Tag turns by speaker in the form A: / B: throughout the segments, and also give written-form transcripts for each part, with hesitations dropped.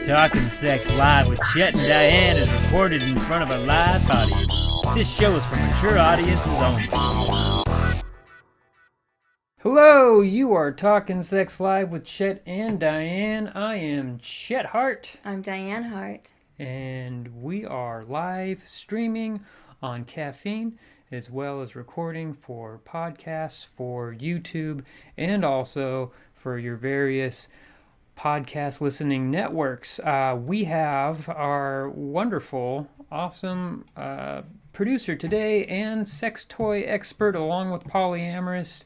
A: Talking Sex Live with Chet and Diane is recorded in front of a live audience. This show is for mature audiences only. Hello, you are Talking Sex Live with Chet and Diane. I am Chet Hart.
B: I'm Diane Hart.
A: And we are live streaming on Caffeine, as well as recording for podcasts, for YouTube, and also for your various podcast listening networks. We have our wonderful, awesome producer today and sex toy expert, along with polyamorous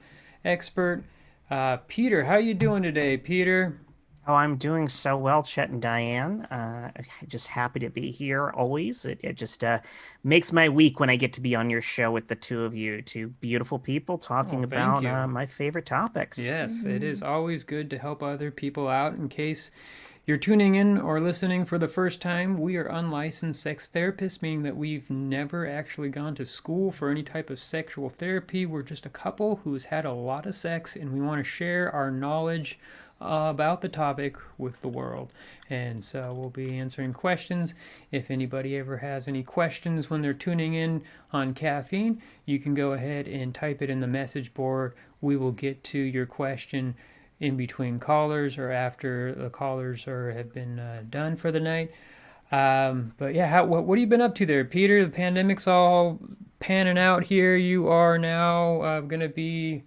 A: expert, Peter. How you doing today, Peter?
C: Oh, I'm doing so well, Chet and Diane. Just happy to be here always. It just makes my week when I get to be on your show with the two of you, two beautiful people talking about my favorite topics.
A: Yes, it is always good to help other people out. In case you're tuning in or listening for the first time, we are unlicensed sex therapists, meaning that we've never actually gone to school for any type of sexual therapy. We're just a couple who's had a lot of sex, and we want to share our knowledge about the topic with the world. And so we'll be answering questions. If anybody ever has any questions when they're tuning in on Caffeine, you can go ahead and type it in the message board. We will get to your question in between callers or after the callers have been done for the night. But yeah, what have you been up to there, Peter? The pandemic's all panning out here. You are now going to be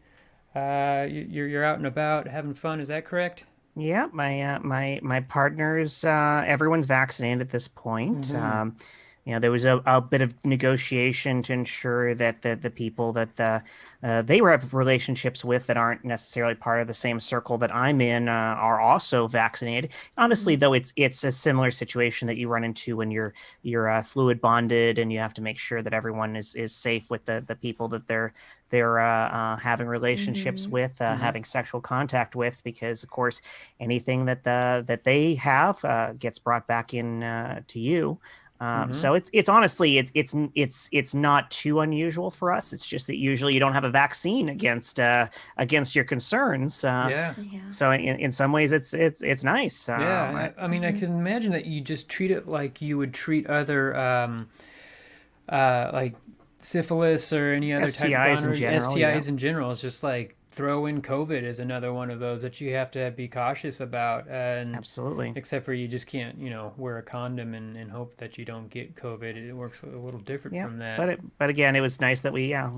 A: you're out and about having fun. Is that correct?
C: Yeah, my partners, everyone's vaccinated at this point.
A: Mm-hmm.
C: There was a bit of negotiation to ensure that the people that they have relationships with that aren't necessarily part of the same circle that I'm in are also vaccinated. Honestly, though, it's a similar situation that you run into when you're fluid bonded, and you have to make sure that everyone is safe with the people that they're having relationships with, having sexual contact with, because of course anything that they have gets brought back in to you. So it's honestly it's not too unusual for us. It's just that usually you don't have a vaccine against your concerns. So in some ways it's nice.
A: I mean, I can imagine that you just treat it like you would treat other like syphilis or any other
C: STIs
A: type of
C: in general.
A: STIs in general. It's just like throw in COVID is another one of those that you have to be cautious about. And
C: absolutely.
A: Except for you just can't, wear a condom and hope that you don't get COVID. It works a little different from that.
C: But again, it was nice that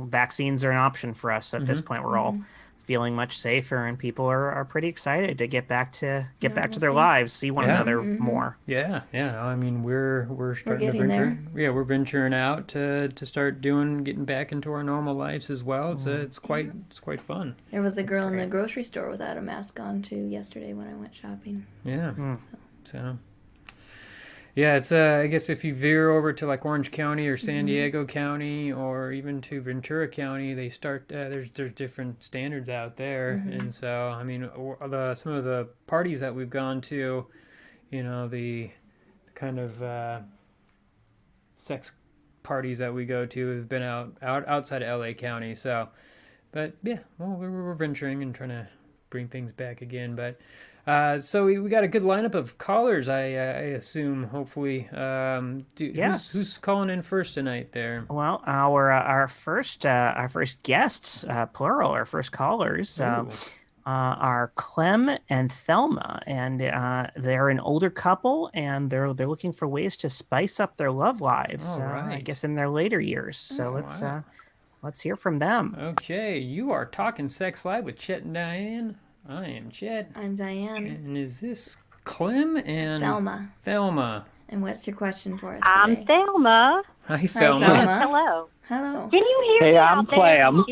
C: vaccines are an option for us at this point. We're all feeling much safer, and people are pretty excited to get back to their lives, see one another more.
A: No, I mean we're starting to venture. Yeah, we're venturing out to start getting back into our normal lives as well. It's quite fun.
B: There was a girl in the grocery store without a mask on too yesterday when I went shopping.
A: Yeah. So yeah, it's I guess if you veer over to like Orange County or San Diego County or even to Ventura County, they start there's different standards out there, and so I mean some of the parties that we've gone to, the kind of sex parties that we go to have been outside of LA County. So, but yeah, well we're venturing and trying to bring things back again, but. So we got a good lineup of callers, I assume, hopefully.
C: Yes.
A: Who's calling in first tonight there?
C: Well, our first guests, plural, our first callers, are Clem and Thelma, and they're an older couple, and they're looking for ways to spice up their love lives.
A: Right.
C: I guess in their later years. So let's hear from them.
A: Okay, you are Talking Sex Live with Chet and Diane. I am Chet.
B: I'm Diane.
A: And is this Clem and
B: Thelma? And what's your question for us
D: I'm
B: today?
D: Thelma.
A: Hi, Thelma.
D: Hello.
B: Hello.
D: Can you hear me?
E: Hey, I'm Clem.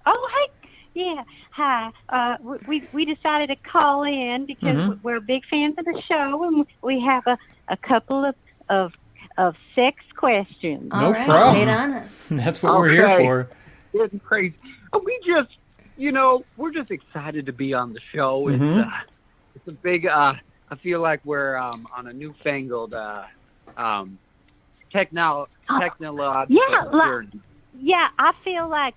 D: Oh, hey. Yeah. Hi. We decided to call in because we're big fans of the show, and we have a couple of sex questions.
B: All right.
A: problem.
B: Wait on us.
A: That's what we're here for.
E: It's crazy. We just, we're just excited to be on the show. It's a big, I feel like we're on a newfangled technological journey.
D: Yeah, I feel like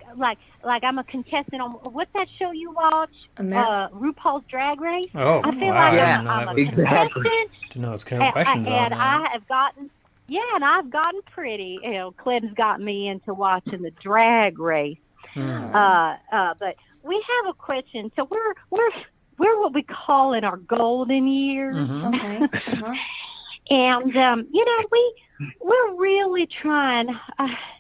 D: I'm a contestant on what's that show you watch? RuPaul's Drag Race.
A: Oh,
D: I feel
A: wow.
D: like
E: Yeah,
D: I'm a
E: exactly.
D: contestant.
A: Didn't know those kind of questions on
D: And
A: that.
D: I have gotten, and I've gotten pretty. Clinton's got me into watching the Drag Race. But we have a question. So we're what we call in our golden years.
A: Mm-hmm.
B: Okay. Uh-huh.
D: And we're really trying.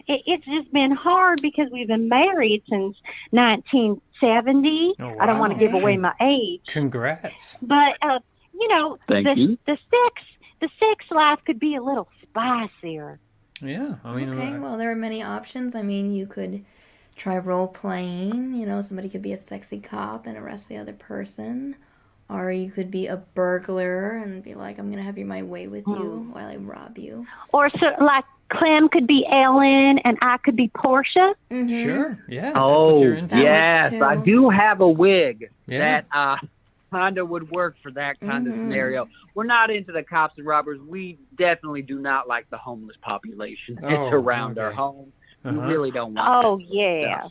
D: It's just been hard because we've been married since 1970.
A: Oh, wow.
D: I don't want to give away my age.
A: Congrats.
D: But
E: Thank you.
D: the sex life could be a little spicier.
A: Yeah, I mean,
B: Okay, well, there are many options. I mean, you could try role playing. Somebody could be a sexy cop and arrest the other person. Or you could be a burglar and be like, I'm going to have my way with you while I rob you.
D: Or like Clem could be Ellen and I could be Portia.
B: Mm-hmm.
A: sure, yeah. That's what you're into.
B: That
E: yes,
B: works,
E: I
B: too.
E: do have a wig
A: Yeah.
E: that kind of would work for that kind of scenario. We're not into the cops and robbers. We definitely do not like the homeless population that's
A: Oh,
E: around our
A: okay.
E: home.
A: Uh-huh.
E: We really don't want
D: Oh, yeah.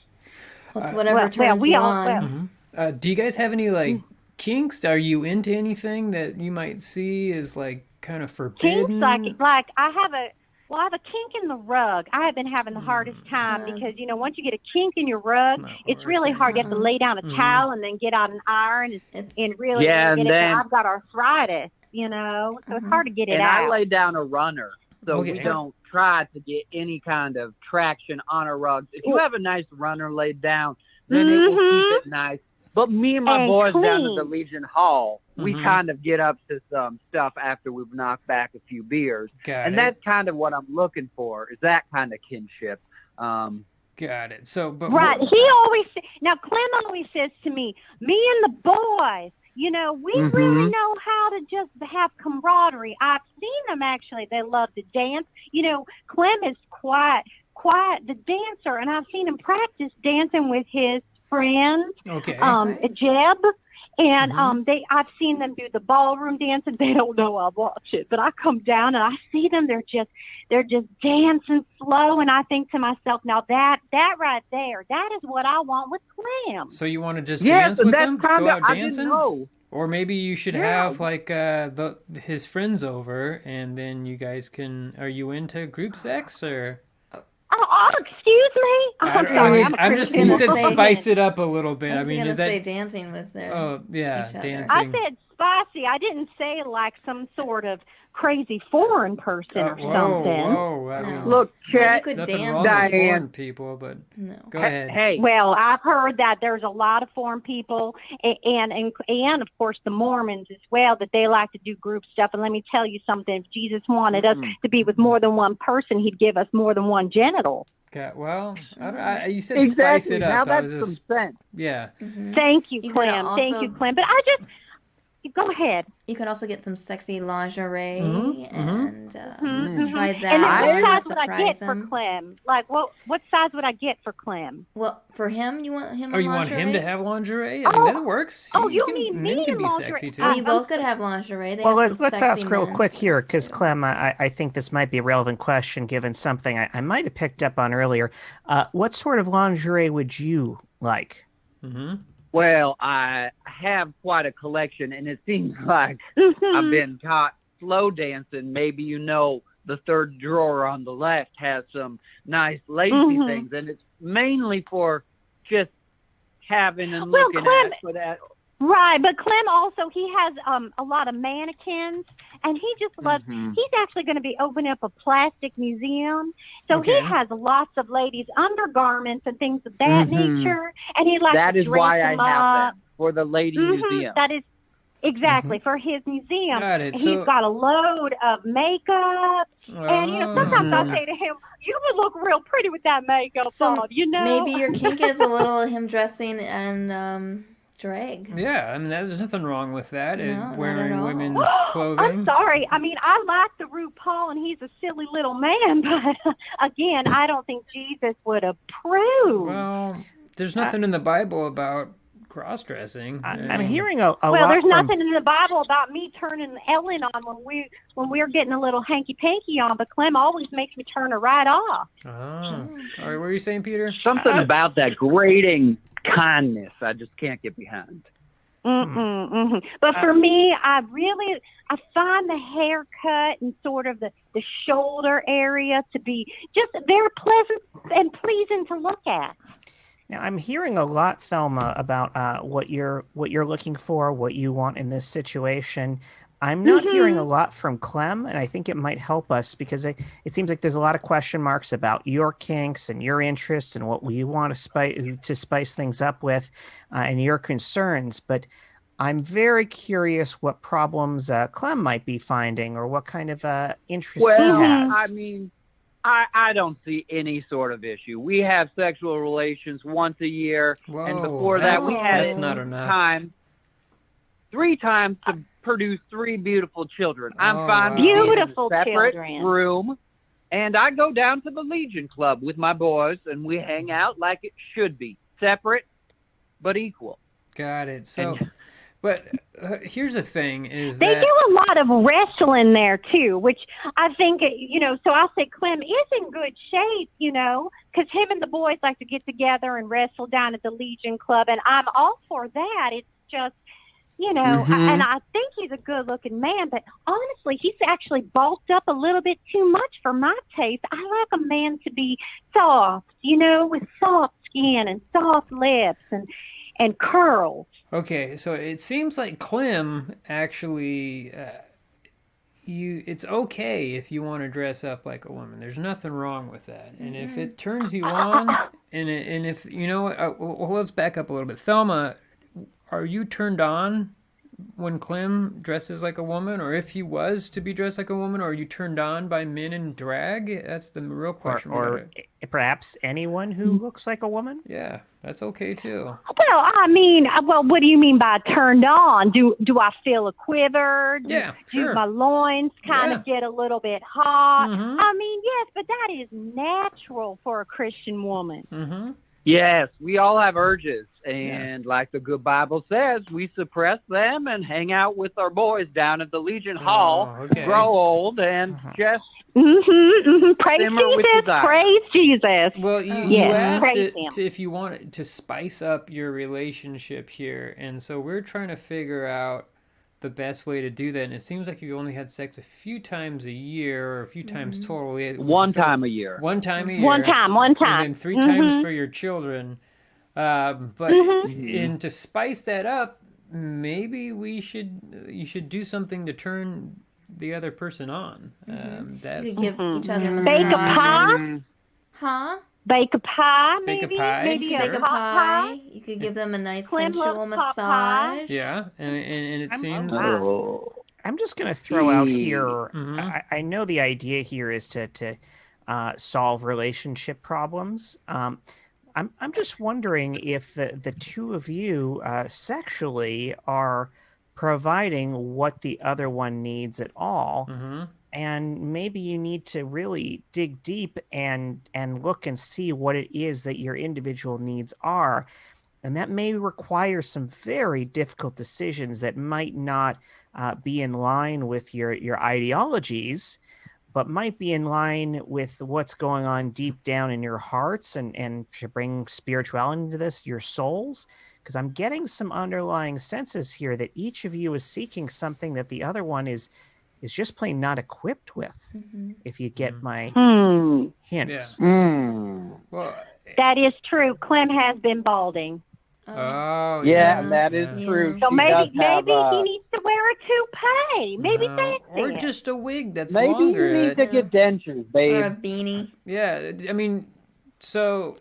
B: Well, it's whatever turns
D: we
B: you
D: all-
B: on.
A: Do you guys have any kinks? Are you into anything that you might see as kind of forbidden?
D: Kinks, like I have a kink in the rug. I have been having the hardest time because once you get a kink in your rug,
A: That's not
D: it's
A: what
D: really
A: we're
D: hard. You have to lay down a towel and then get out an iron and really
E: Yeah,
D: get
E: and
D: it.
E: then-
D: I've got arthritis, so it's hard to get it
E: and
D: out.
E: I lay down a runner, so
A: Okay.
E: we don't try to get any kind of traction on our rugs. If you have a nice runner laid down, then it will keep it nice. But me and my
D: And
E: boys down at
D: clean.
E: the Legion Hall, we
A: Mhm.
E: kind of get up to some stuff after we've knocked back a few beers.
A: Got
E: And
A: it.
E: that's kind of what I'm looking for, is that kind of kinship.
A: Got it. So, but
D: Right. Now Clem always says to me and the boys, we really know how to just have camaraderie. I've seen them actually. They love to dance. Clem is quite the dancer, and I've seen him practice dancing with his friends,
A: okay.
D: Jeb. And I've seen them do the ballroom dance, and they don't know I watch it. But I come down and I see them. They're just dancing slow, and I think to myself, now that right there, that is what I want with Clem.
A: So you want to just
E: Yeah,
A: dance
E: so
A: with
E: that's
A: him?
E: kind
A: Go
E: of,
A: out
E: I
A: dancing?
E: didn't know.
A: Or maybe you should
E: Yeah.
A: have his friends over, and then you guys can. Are you into group sex or?
D: Oh, excuse me. I'm sorry. I'm
A: just.
B: Christian.
A: You said
B: Say-
A: spice it up a little bit.
B: I was
A: I mean,
B: going to
A: is that?
B: say dancing with their...
A: Oh yeah,
B: each other.
A: dancing.
D: I said spicy. I didn't say like some sort of crazy foreign person or something.
A: Whoa! I mean,
B: No.
E: Look,
B: Well, you
E: Chet,
B: could
A: nothing
B: dance
A: wrong
E: Diane.
A: with foreign people, but
B: No.
A: go ahead.
E: hey,
D: Well, I've heard that there's a lot of foreign people, and of course the Mormons as well, that they like to do group stuff. And let me tell you something: if Jesus wanted us to be with more than one person, He'd give us more than one genital.
A: Okay, well, you said
E: exactly.
A: spice it
E: Now
A: up. I
E: that's
A: was just
E: some sense.
A: yeah.
D: Thank you,
B: You could
D: Clem. Thank
B: also-
D: you, Clem. But go ahead.
B: You could also get some sexy lingerie
A: Mhm,
B: and try that.
D: And then what
B: and
D: size would I
B: surprise
D: get for
B: him.
D: Clem? Like, what size would I get for Clem?
B: Well, for him, you want him
A: Oh,
B: in
A: you want him
B: lingerie?
A: to have lingerie? I mean, that works.
D: Oh,
A: He
D: you
A: can-
D: mean
A: men
D: me
A: can
D: in
A: be
D: lingerie?
A: sexy too.
B: Well, you both could have lingerie. They
C: Well,
B: have some
C: let's
B: sexy
C: ask real
B: men's
C: quick here, because
B: too.
C: Clem, I think this might be a relevant question given something I might have picked up on earlier. What sort of lingerie would you like?
A: Mm-hmm.
E: Well, I have quite a collection, and it seems like I've been caught slow dancing. Maybe the third drawer on the left has some nice lacy things, and it's mainly for just having and
D: Well,
E: looking
D: Clem-
E: at. For that.
D: Right, but Clem also, he has a lot of mannequins, and he just loves, he's actually going to be opening up a plastic museum. So
A: Okay.
D: he has lots of ladies' undergarments and things of that nature, and he likes
E: That
D: to
E: is
D: dress
E: why I
D: them
E: have
D: up.
E: them for the lady museum.
D: That is exactly for his museum.
A: Got it.
D: He's
A: So-
D: got a load of makeup, and sometimes I
A: Oh.
D: say to him, "You would look real pretty with that makeup
B: So
D: on,"
B: maybe your kink is a little him dressing and drag.
A: Yeah, I mean, there's nothing wrong with that.
B: No, not at
A: wearing
B: all.
A: women's
D: I'm
A: clothing.
D: sorry. I mean, I like the RuPaul, and he's a silly little man, but again, I don't think Jesus would approve.
A: Well, there's nothing in the Bible about cross-dressing.
C: I'm hearing a
D: Well,
C: lot
D: there's
C: from...
D: nothing in the Bible about me turning Ellen on when we're getting a little hanky panky on, but Clem always makes me turn her right off.
A: Oh. All right, what were you saying, Peter?
E: Something about that grating kindness I just can't get behind.
D: But for me, I find the haircut and sort of the shoulder area to be just very pleasant and pleasing to look at.
C: Now, I'm hearing a lot, Thelma, about what you're looking for, what you want in this situation. I'm not hearing a lot from Clem, and I think it might help us because it seems like there's a lot of question marks about your kinks and your interests and what you want to spice things up with, and your concerns. But I'm very curious what problems Clem might be finding or what kind of interests he has.
E: I mean, I don't see any sort of issue. We have sexual relations once a year, and before that we had
A: that's not enough.
E: 3 times to produce 3 beautiful children. I'm fine with
D: Beautiful
E: being in a separate
D: children.
E: room, and I go down to the Legion Club with my boys, and we hang out like it should be, separate but equal.
A: Got it. So, but here's the thing: is
D: They
A: that
D: do a lot of wrestling there too, which I think So I say Clem is in good shape, because him and the boys like to get together and wrestle down at the Legion Club, and I'm all for that. It's just. And I think he's a good-looking man, but honestly, he's actually bulked up a little bit too much for my taste. I like a man to be soft, with soft skin and soft lips and curls.
A: okay? So it seems like Clem actually, it's okay if you want to dress up like a woman. There's nothing wrong with that. And if it turns you on, and if well, let's back up a little bit, Thelma. Are you turned on when Clem dresses like a woman, or if he was to be dressed like a woman, or are you turned on by men in drag? That's the real question.
C: Or perhaps anyone who looks like a woman?
A: Yeah, that's okay too.
D: Well, I mean, what do you mean by turned on? Do I feel a quiver?
A: Yeah, sure.
D: Do my loins kind of get a little bit hot?
A: Mm-hmm.
D: I mean, yes, but that is natural for a Christian woman.
A: Mm-hmm.
E: Yes, we all have urges, and like the good Bible says, we suppress them and hang out with our boys down at the Legion Hall, grow old, and just
D: Praise
E: simmer with
D: Jesus,
E: desire.
D: praise Jesus.
A: Well, you asked
D: praise
A: if you wanted to spice up your relationship here, and so we're trying to figure out the best way to do that. And it seems like you've only had sex a few times a year, or a few times total.
E: One time a year.
A: One time a year.
D: One time.
A: And then 3 times for your children. But and to spice that up, maybe you should do something to turn the other person on. That's
B: You could give each other massages.
D: Bake a pie?
B: Huh?
D: Bake a pie,
A: Bake a
D: maybe?
A: pie?
D: Maybe
A: Sure.
B: Bake a
D: hot
B: pie. You could give them a nice
D: Clem
B: sensual
D: loves hot pie.
B: massage.
A: yeah, and it seems.
C: I'm just going to throw out here.
A: Mm-hmm.
C: I know the idea here is to solve relationship problems. I'm just wondering if the two of you sexually are providing what the other one needs at all.
A: Mm-hmm.
C: And maybe you need to really dig deep and look and see what it is that your individual needs are. And that may require some very difficult decisions that might not be in line with your ideologies, but might be in line with what's going on deep down in your hearts, and to bring spirituality into this, your souls. Because I'm getting some underlying senses here that each of you is seeking something that the other one is just plain not equipped with, if you get my hints.
A: Yeah. Well,
D: That is true. Clem has been balding.
A: oh
E: Yeah, that is true.
D: So
E: She
D: maybe
E: does have,
D: he needs to wear a toupee. Maybe that's
A: or
D: it.
A: just a wig that's
E: Maybe
A: longer.
E: you need to get dentures, babe.
B: Or a beanie.
A: Yeah, I mean, so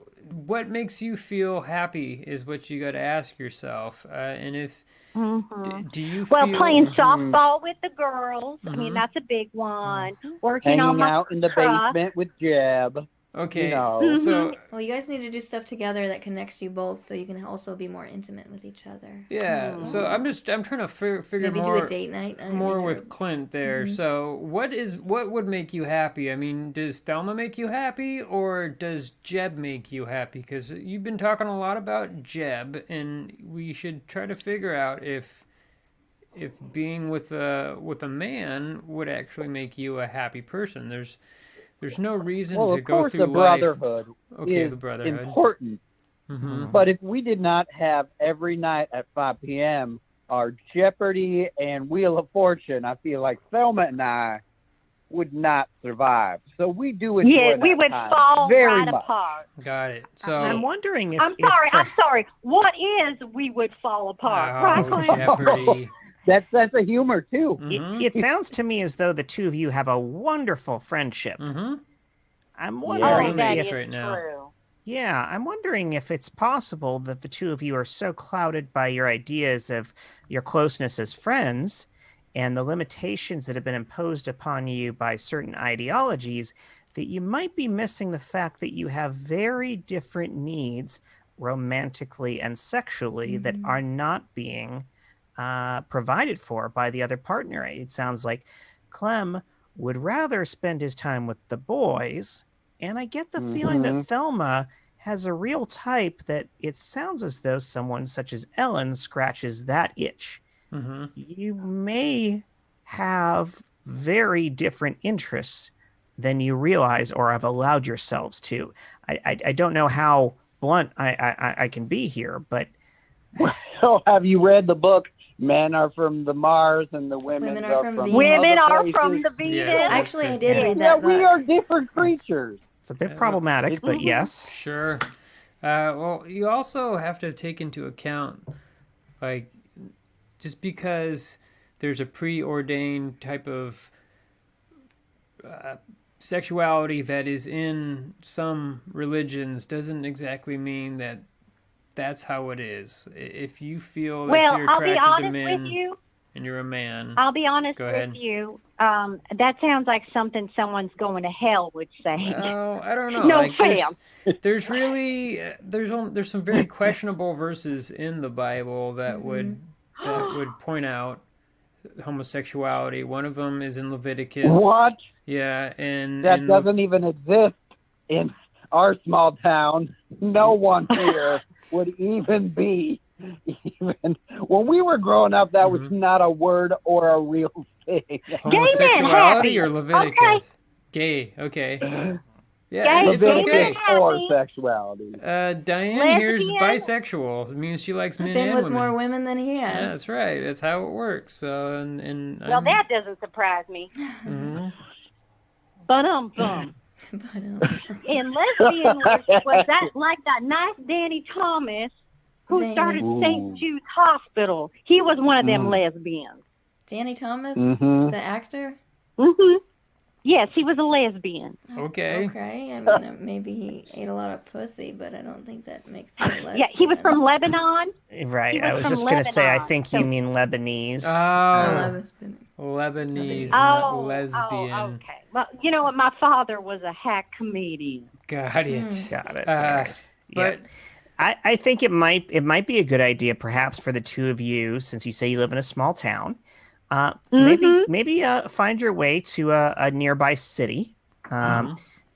A: what makes you feel happy is what you got to ask yourself. And if do you
D: Well,
A: feel
D: playing softball with the girls. I mean, that's a big one. Working
E: Hanging
D: on my
E: out in the
D: craft.
E: basement with Jeb.
A: Okay,
E: You know.
A: so
B: Well, you guys need to do stuff together that connects you both, so you can also be more intimate with each other.
A: yeah, so I'm trying to figure
B: Maybe do
A: more
B: a date night.
A: more with Clint there. So what would make you happy? I mean, does Thelma make you happy or does Jeb make you happy? Because you've been talking a lot about Jeb, and we should try to figure out if being with a man would actually make you a happy person. There's no reason
E: Well,
A: to
E: of
A: go
E: course,
A: through
E: the
A: life.
E: brotherhood
A: Okay,
E: is
A: the brotherhood.
E: important.
A: Mm-hmm.
E: But if we did not have every night at 5 p.m. our Jeopardy and Wheel of Fortune, I feel like Thelma and I would not survive. So we do enjoy
D: Yeah,
E: that
D: we would
E: time
D: fall
E: very
D: right
E: much.
D: apart.
A: Got it. So
C: I'm wondering if
D: I'm sorry. What is we would fall apart? Right,
A: Oh,
D: Clint?
A: Jeopardy.
E: That's sense of humor too.
C: It sounds to me as though the two of you have a wonderful friendship.
A: Mm-hmm.
C: I'm
E: Yeah.
C: wondering
D: Oh, that
C: if
D: is
A: right now.
D: true.
C: Yeah, I'm wondering if it's possible that the two of you are so clouded by your ideas of your closeness as friends and the limitations that have been imposed upon you by certain ideologies that you might be missing the fact that you have very different needs romantically and sexually that are not being provided for by the other partner. It sounds like Clem would rather spend his time with the boys, and I get the feeling that Thelma has a real type that it sounds as though someone such as Ellen scratches that itch.
A: Mm-hmm.
C: You may have very different interests than you realize or have allowed yourselves to. I don't know how blunt I can be here, but
E: So have you read the book Men Are From the Mars and the Women Are From
B: Venus.
D: Women
E: Other
D: are
E: Places?
D: from the Venus.
A: Yes.
B: Actually, I
A: good.
B: did
A: Yeah.
B: read
E: Yeah,
B: that
E: we
B: book.
E: are different creatures.
C: it's a bit problematic, but yes.
A: Sure. Well, you also have to take into account, like, just because there's a preordained type of sexuality that is in some religions doesn't exactly mean that that's how it is. If you feel that
D: Well,
A: you're
D: I'll be
A: attracted to
D: honest
A: men
D: with you.
A: and you're a man,
D: I'll be honest
A: Go ahead.
D: with you. That sounds like something someone's going to hell would say.
A: well, I don't know.
D: No
A: Like,
D: offense.
A: there's really there's some very questionable verses in the Bible that would point out homosexuality. One of them is in Leviticus.
E: What?
A: Yeah, and
E: That
A: in
E: doesn't even exist in our small town. No one here would even be. Even when we were growing up, that was not a word or a real thing.
A: homosexuality
D: happy.
A: or Leviticus. Gay. Okay. Yeah,
D: Gay,
A: it's okay.
D: happy.
E: Or sexuality.
A: Diane here's
D: Lesbian?
A: bisexual. It means she likes men
B: Been
A: and
B: with
A: women.
B: more women than he has.
A: Yeah, that's right. That's how it works. So, and
D: Well, that doesn't surprise me.
A: Mhm.
D: But
B: But,
D: in lesbian was that like that nice Danny Thomas who
B: Danny.
D: started
E: Ooh.
D: St. Jude's Hospital. He was one of them lesbians.
B: Danny Thomas,
E: Mhm.
B: the actor.
D: Yes, he was a lesbian.
A: Okay.
B: Okay, I mean, maybe he ate a lot of pussy, but I don't think that makes him a lesbian.
D: Yeah, he was from Lebanon.
C: Right.
D: He
C: I
D: was
C: was
D: from
C: just going to say, I
D: Lebanon,
C: think
D: so-
C: you mean Lebanese.
B: lesbian.
A: Lebanese,
B: Lebanese.
A: not
D: Oh,
A: lesbian.
D: oh, okay. Well, you know what? My father was a hack comedian.
A: Got it.
C: Got it.
A: But
C: Yeah. I think it might be a good idea, perhaps, for the two of you, since you say you live in a small town. Maybe find your way to a nearby city.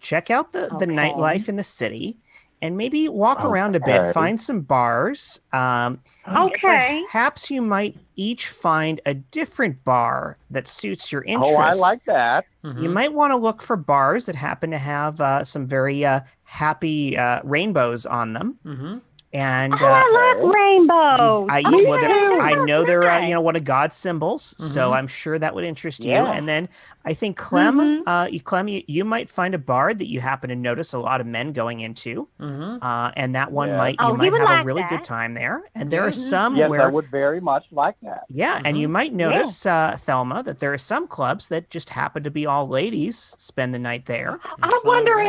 C: Check out the nightlife in the city, and maybe walk around a bit. Find some bars.
D: Okay.
C: Perhaps you might each find a different bar that suits your interests.
E: Oh, I like that.
C: You might want to look for bars that happen to have some very happy rainbows on them. And
D: I love rainbows.
C: I know they're one of God's symbols, so I'm sure that would interest you.
E: Yeah.
C: And then I think Clem, you might find a bar that you happen to notice a lot of men going into, and that one
E: Yeah.
C: might
D: Oh,
C: you
D: he
C: might
D: would
C: have a
D: like
C: really
D: that.
C: good time there. And there are some
E: Yes, I
C: where
E: would very much like that.
C: and you might notice, Thelma, that there are some clubs that just happen to be all ladies spend the night there.
D: I wonder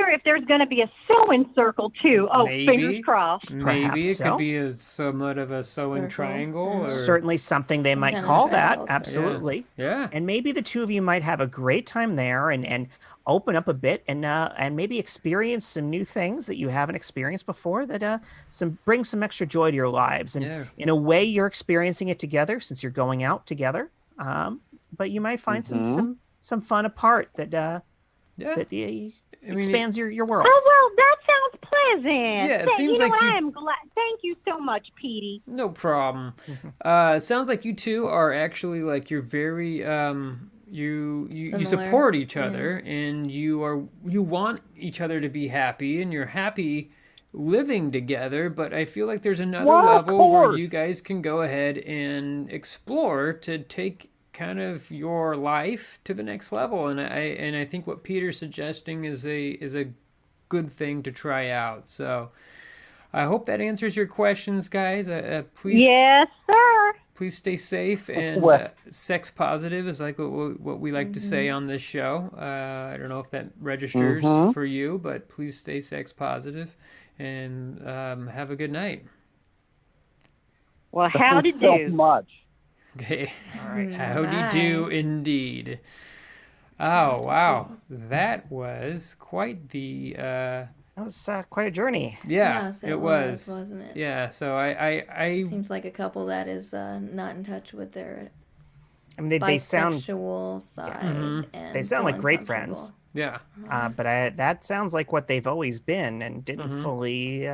D: if there's going to be a sewing circle too. Oh,
A: Maybe.
D: fingers crossed.
A: Maybe
C: Perhaps
A: it
C: so.
A: could be somewhat of a sewing
B: Circle.
A: triangle? Or...
C: Certainly something they might
B: kind of
C: call that.
B: triangles.
C: Absolutely.
A: Yeah.
C: And maybe the two of you might have a great time there and open up a bit and maybe experience some new things that you haven't experienced before that bring some extra joy to your lives. And in a way, you're experiencing it together since you're going out together. But you might find some fun apart that expands your world.
D: Oh, well, that sounds pleasant.
A: Yeah, it seems like
D: I am glad. Thank you so much, Petey.
A: No problem. Sounds like you two are actually like you're very you support each other and you want each other to be happy and you're happy living together, but I feel like there's another level where you guys can go ahead and explore to take kind of your life to the next level, and I think what Peter's suggesting is a good thing to try out. So I hope that answers your questions, guys. Please,
D: yes, sir.
A: Please stay safe and sex positive is like what we like to say on this show. I don't know if that registers for you, but please stay sex positive and have a good night.
D: Well, howdy do.
E: So much.
A: Okay.
C: All right.
A: Howdy do indeed. Oh, wow. That was quite the...
C: That was quite a journey.
A: Yeah,
B: Yes,
A: it was.
B: Wasn't it?
A: Yeah, so I
B: Seems like a couple that is not in touch with their
C: I mean, they sound...
B: bisexual side. And
C: They sound like
B: feel
C: great
B: uncomfortable.
C: friends.
A: Yeah.
C: But that sounds like what they've always been and didn't fully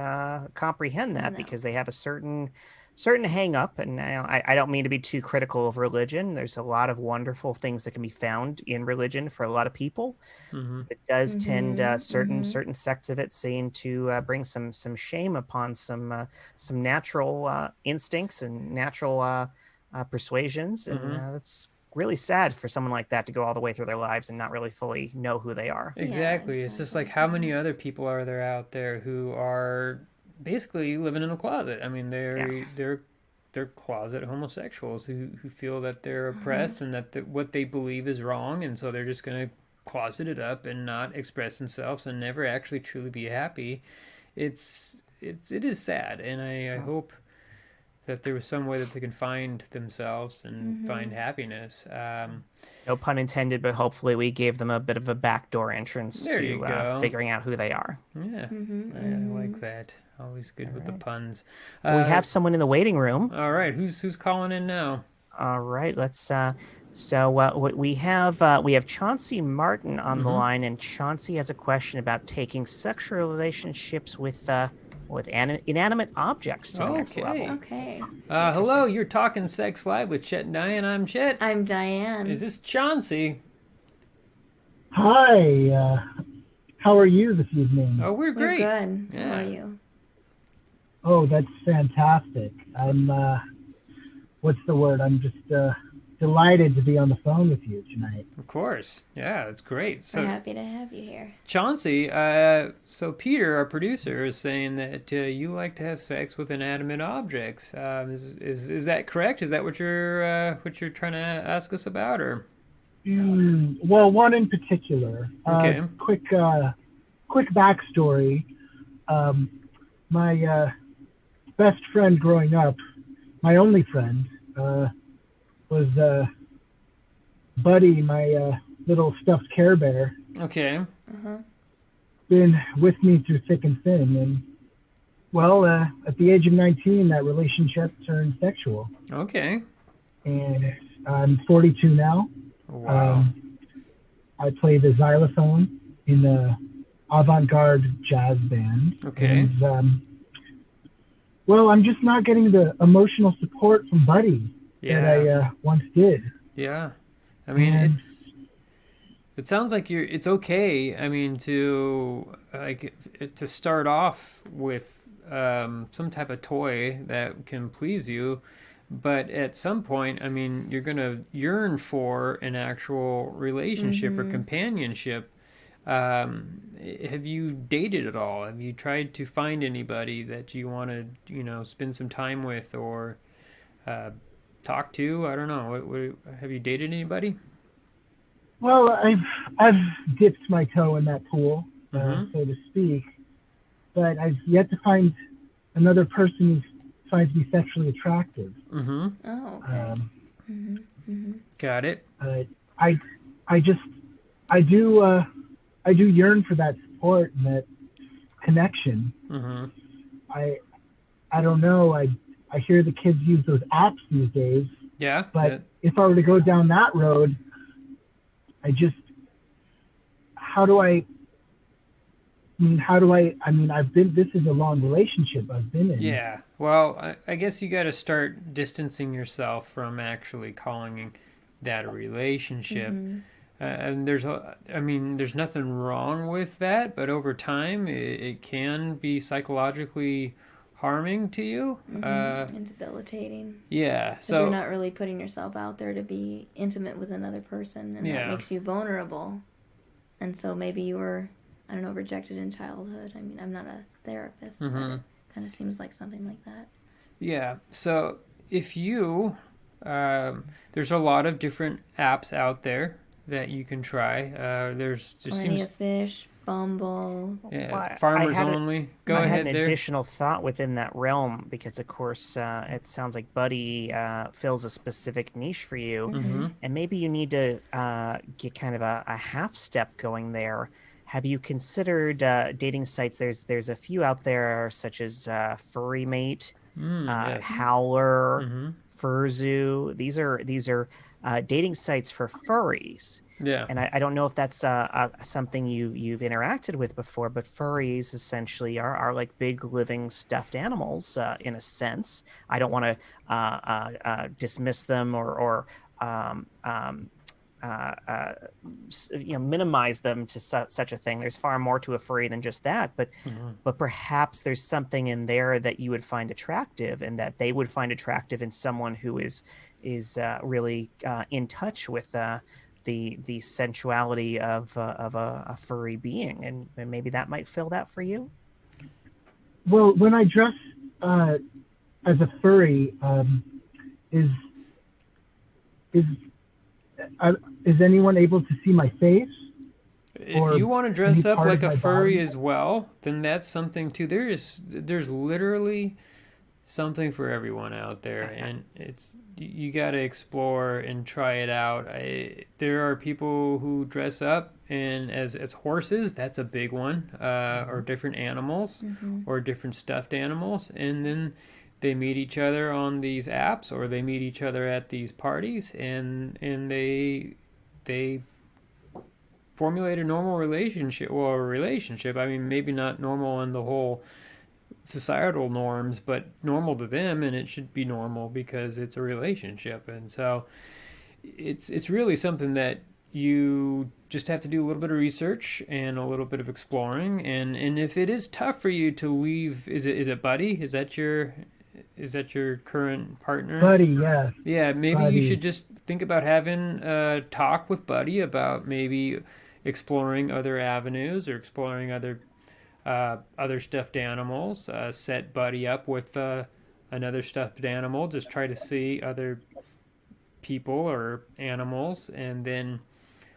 C: comprehend that because they have a certain hang up. And I don't mean to be too critical of religion. There's a lot of wonderful things that can be found in religion for a lot of people. It does tend certain sects of it seem to bring some shame upon some natural instincts and natural persuasions. And that's really sad for someone like that to go all the way through their lives and not really fully know who they are.
A: Exactly. It's just like how many other people are there out there who are basically living in a closet? I mean, they're closet homosexuals who feel that they're oppressed and that what they believe is wrong, and so they're just going to closet it up and not express themselves and never actually truly be happy. It is sad, and I hope that there was some way that they can find themselves and find happiness.
C: No pun intended, but hopefully we gave them a bit of a backdoor entrance to figuring out who they are.
A: Yeah, I like that. Always good with the puns.
C: We have someone in the waiting room.
A: All right, who's calling in now?
C: All right, let's. We have Chauncey Martin on the line, and Chauncey has a question about taking sexual relationships with inanimate objects to the next level.
B: Okay.
A: Hello, you're talking Sex Live with Chet and Diane. I'm Chet.
B: I'm Diane.
A: Is this Chauncey?
F: Hi. How are you this evening?
A: Oh, we're great.
B: We're good.
A: Yeah.
B: How are you?
F: Oh, that's fantastic. I'm, what's the word? I'm just delighted to be on the phone with you tonight.
A: Of course. Yeah, it's great. So,
B: We're happy to have you here.
A: Chauncey, so Peter, our producer, is saying that you like to have sex with inanimate objects. Is that correct? Is that what you're trying to ask us about, or?
F: Well, one in particular.
A: Okay.
F: Quick backstory. My best friend growing up, my only friend, was Buddy, my little stuffed Care Bear.
A: Okay.
F: Been with me through thick and thin, and well, at the age of 19, that relationship turned sexual.
A: Okay.
F: And I'm 42 now.
A: Wow.
F: I play the xylophone in a avant-garde jazz band.
A: Okay.
F: And, well, I'm just not getting the emotional support from Buddy that I once did.
A: Yeah. I mean,
F: And-
A: it sounds like it's okay. I mean, to start off with some type of toy that can please you, but at some point, I mean, you're gonna yearn for an actual relationship or companionship. Have you dated at all? Have you tried to find anybody that you want to, spend some time with or talk to? I don't know. Have you dated anybody?
F: Well, I've dipped my toe in that pool, so to speak, but I've yet to find another person who's finds me sexually attractive.
A: Mm-hmm.
B: Oh, okay.
A: Got it.
F: I do yearn for that support and that connection.
A: Mm-hmm.
F: I don't know. I hear the kids use those apps these days,
A: Yeah.
F: but if I were to go down that road, how do I? This is a long relationship I've been in.
A: Yeah. Well, I guess you got to start distancing yourself from actually calling that a relationship. And there's nothing wrong with that, but over time, it can be psychologically harming to you.
B: And debilitating.
A: Yeah.
B: Because
A: So
B: you're not really putting yourself out there to be intimate with another person, and that makes you vulnerable. And so maybe you were, I don't know, rejected in childhood. I mean, I'm not a therapist, but it kind of seems like something like that.
A: Yeah. So if you, there's a lot of different apps out there that you can try. There's just
B: Plenty
A: seems
B: of Fish, Bumble.
A: Farmers Only. Go
C: I
A: ahead
C: had an
A: there.
C: additional thought within that realm because, of course, it sounds like Buddy fills a specific niche for you, and maybe you need to get kind of a half step going there. Have you considered dating sites? There's a few out there, such as Furry Mate,
A: Yes.
C: Howler, Furzu. These are dating sites for furries.
A: Yeah.
C: And I don't know if that's something you've interacted with before, but furries essentially are like big living stuffed animals in a sense. I don't want to dismiss them or minimize them to such a thing. There's far more to a furry than just that, but perhaps there's something in there that you would find attractive, and that they would find attractive in someone who is really in touch with the sensuality of a furry being, and maybe that might fill that for you.
F: Well, when I dress as a furry, is anyone able to see my face?
A: If you want to dress
F: any
A: up
F: part
A: like
F: of
A: a
F: my
A: furry
F: body?
A: as well, then that's something too. There's literally something for everyone out there, and you got to explore and try it out. There are people who dress up and as horses. That's a big one, or different animals, or different stuffed animals, and then they meet each other on these apps, or they meet each other at these parties, and they formulate a normal relationship. Well, a relationship. I mean, maybe not normal in the whole societal norms, but normal to them, and it should be normal because it's a relationship. And so it's really something that you just have to do a little bit of research and a little bit of exploring. And if it is tough for you to leave, is it Buddy? Is that your current partner?
F: Buddy, yeah.
A: Yeah, maybe
F: Buddy.
A: you should just think about having a talk with Buddy about maybe exploring other avenues or exploring other stuffed animals. Set Buddy up with another stuffed animal. Just try to see other people or animals, and then.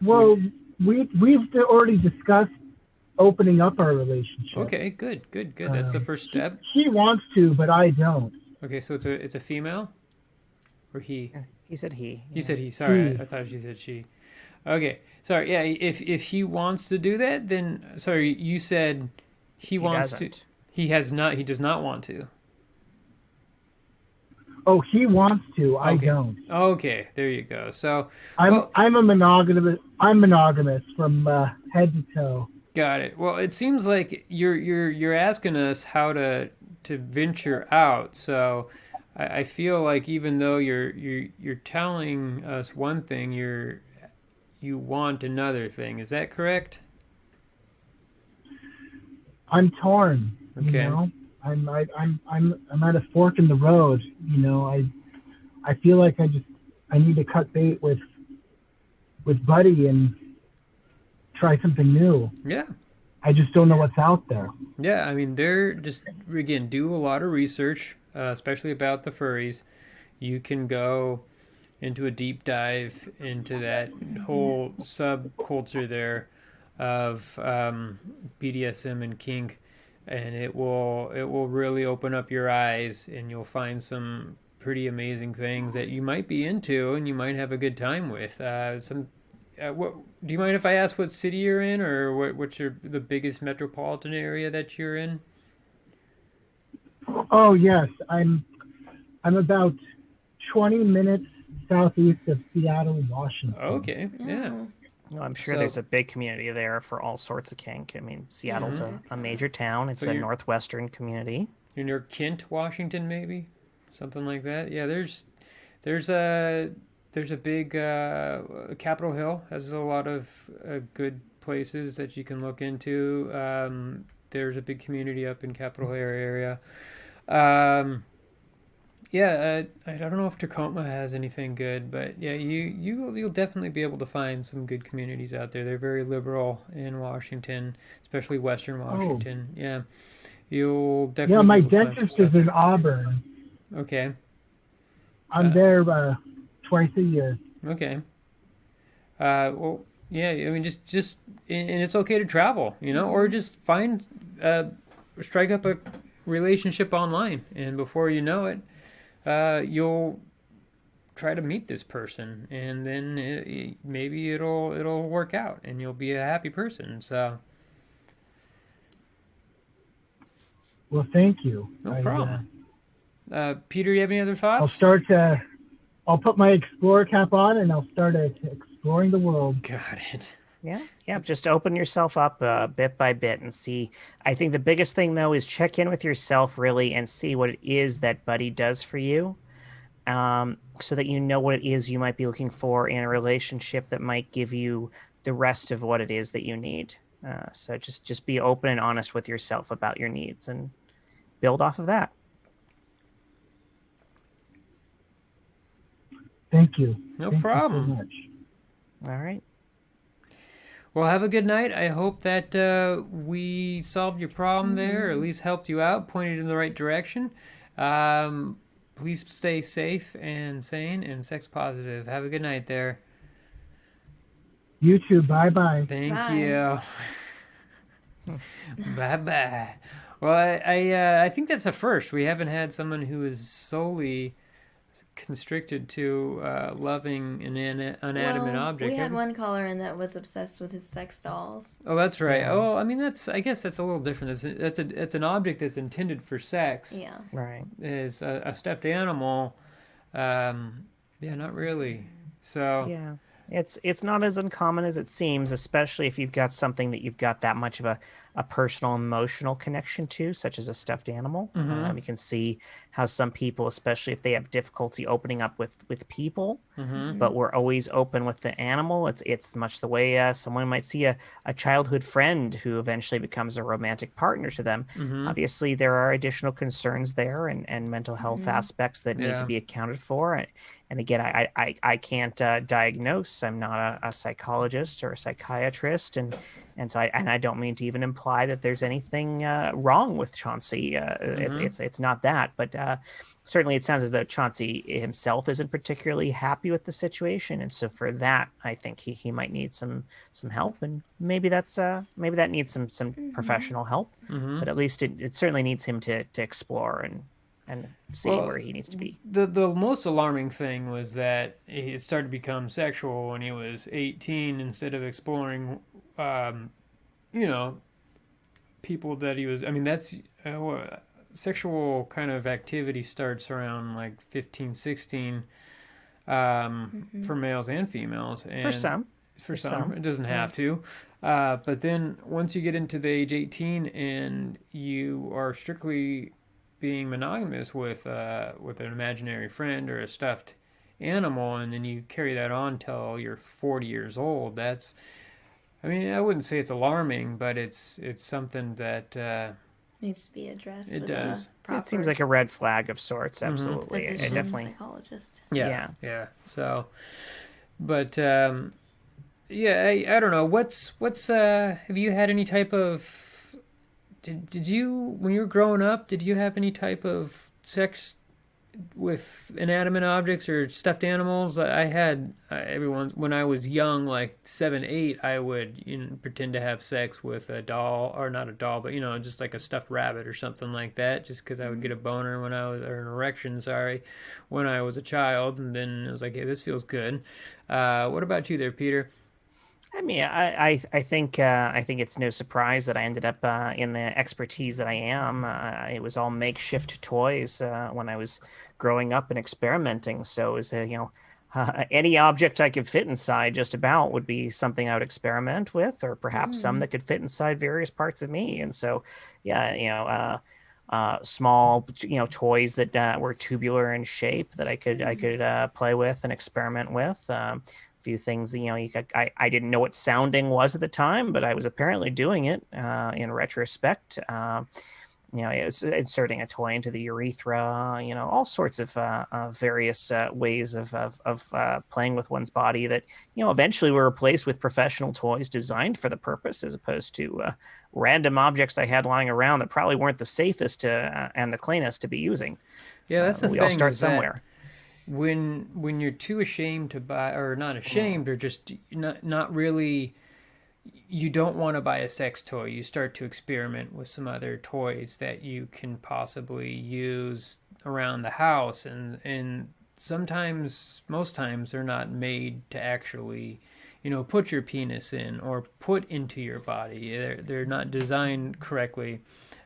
F: Well, we've already discussed opening up our relationship.
A: Okay, good. That's the first step.
F: He wants to, but I don't.
A: Okay, so it's a female, or he.
C: He said he.
A: He said he. Sorry,
F: He.
A: I thought she said she. Okay, sorry. Yeah, if he wants to do that, then sorry, you said he wants
C: doesn't.
A: to. He has not. He does not want to.
F: Oh, he wants to. I
A: Okay.
F: don't.
A: Okay, there you go. So
F: I'm a monogamous. I'm monogamous from head to toe.
A: got it. Well, it seems like you're asking us how to venture out. So I feel like even though you're telling us one thing, you want another thing. Is that correct?
F: I'm torn.
A: Okay.
F: You know, I'm at a fork in the road. You know, I feel like I need to cut bait with Buddy and try something new.
A: Yeah.
F: I just don't know what's out there.
A: Yeah, I mean, they're just, again, do a lot of research, especially about the furries. You can go into a deep dive into that whole subculture there of BDSM and kink. and it will really open up your eyes, and you'll find some pretty amazing things that you might be into and you might have a good time with. What do you mind if I ask what city you're in, or what's the biggest metropolitan area that you're in?
F: Oh yes, I'm about 20 minutes southeast of Seattle, Washington.
A: Okay, yeah.
B: Oh.
C: Well, I'm sure
A: So-
C: there's a big community there for all sorts of kink. I mean, Seattle's a major town. It's
A: So
C: a
A: you're-
C: northwestern community.
A: You're near Kent, Washington, maybe something like that. Yeah, there's a big Capitol Hill has a lot of good places that you can look into. There's a big community up in Capitol Hill area. Yeah, I don't know if Tacoma has anything good, but yeah, you'll definitely be able to find some good communities out there. They're very liberal in Washington, especially Western Washington. Yeah, you'll definitely.
F: Yeah, my
A: be able to find some
F: dentist is
A: stuff.
F: in Auburn.
A: Okay.
F: I'm there twice a year.
A: Okay. Well, yeah. I mean, just, and it's okay to travel, or just strike up a relationship online, and before you know it, you'll try to meet this person, and then maybe it'll work out, and you'll be a happy person. So
F: Well, thank you.
A: no problem. Peter, you have any other thoughts?
F: I'll put my explorer cap on and I'll start exploring the world.
A: Got it.
C: Yeah, just open yourself up bit by bit and see. I think the biggest thing, though, is check in with yourself, really, and see what it is that Buddy does for you, so that you know what it is you might be looking for in a relationship that might give you the rest of what it is that you need. So just be open and honest with yourself about your needs and build off of that.
F: Thank you.
A: No
F: Thank
A: problem.
F: You so much.
C: All right.
A: Well, have a good night. I hope that we solved your problem there, or at least helped you out, pointed in the right direction. Please stay safe and sane and sex positive. Have a good night there.
F: You too. Bye-bye.
A: Thank
B: Bye.
A: you. Bye-bye. Well, I think that's a first. We haven't had someone who is solely constricted to loving an inanimate object.
B: We had one caller in that was obsessed with his sex dolls.
A: Oh, that's right.
C: Yeah.
A: Oh, I mean, I guess that's a little different. It's an object that's intended for sex.
B: Yeah.
C: Right.
A: Is a stuffed animal. Yeah, not really. So
C: Yeah. It's not as uncommon as it seems, especially if you've got something that you've got that much of a personal emotional connection to, such as a stuffed animal. You can see how some people, especially if they have difficulty opening up with people, but we're always open with the animal. It's much the way someone might see a childhood friend who eventually becomes a romantic partner to them. Obviously, there are additional concerns there and mental health aspects that need
A: Yeah.
C: to be accounted for. And again, I can't diagnose. I'm not a psychologist or a psychiatrist, and so I don't mean to even imply that there's anything wrong with Chauncey. It's not that, but certainly it sounds as though Chauncey himself isn't particularly happy with the situation, and so for that, I think he might need some help, and maybe that needs some professional help, but at least it certainly needs him to explore and see where he needs to be.
A: The most alarming thing was that it started to become sexual when he was 18 instead of exploring, people that he was. I mean, that's sexual kind of activity starts around like 15, 16 for males and females. And
C: For some.
A: some. It doesn't have to. But then once you get into the age 18 and you are strictly being monogamous with an imaginary friend or a stuffed animal, and then you carry that on till you're 40 years old, I mean, I wouldn't say it's alarming, but it's something that
B: Needs to be addressed.
A: It
B: with
A: does.
B: A proper
C: It seems like a red flag of sorts. Absolutely. It
B: physician,
C: definitely.
B: psychologist.
A: yeah. So, but I don't know. What's have you had any type of did you when you were growing up? Did you have any type of sex with inanimate objects or stuffed animals. I had everyone when I was young, like 7, 8. I would pretend to have sex with a doll, or not a doll, but just like a stuffed rabbit or something like that, just because I would get a boner when I was, or an erection, sorry, when I was a child, and then I was like, hey, this feels good. What about you there, Peter?
C: I mean, I think it's no surprise that I ended up in the expertise that I am. It was all makeshift toys when I was growing up and experimenting. So it was any object I could fit inside just about would be something I would experiment with, or perhaps some that could fit inside various parts of me. And so, yeah, small toys that were tubular in shape that I could play with and experiment with. Few things I didn't know what sounding was at the time, but I was apparently doing it in retrospect. It's inserting a toy into the urethra, all sorts of various ways of playing with one's body that eventually were replaced with professional toys designed for the purpose, as opposed to random objects I had lying around that probably weren't the safest and the cleanest to be using.
A: Yeah, that's the
C: we
A: thing.
C: all start
A: Is that
C: somewhere.
A: when you're too ashamed to buy, or not ashamed, or just not really, you don't want to buy a sex toy, you start to experiment with some other toys that you can possibly use around the house, and sometimes, most times, they're not made to actually put your penis in or put into your body. They're not designed correctly.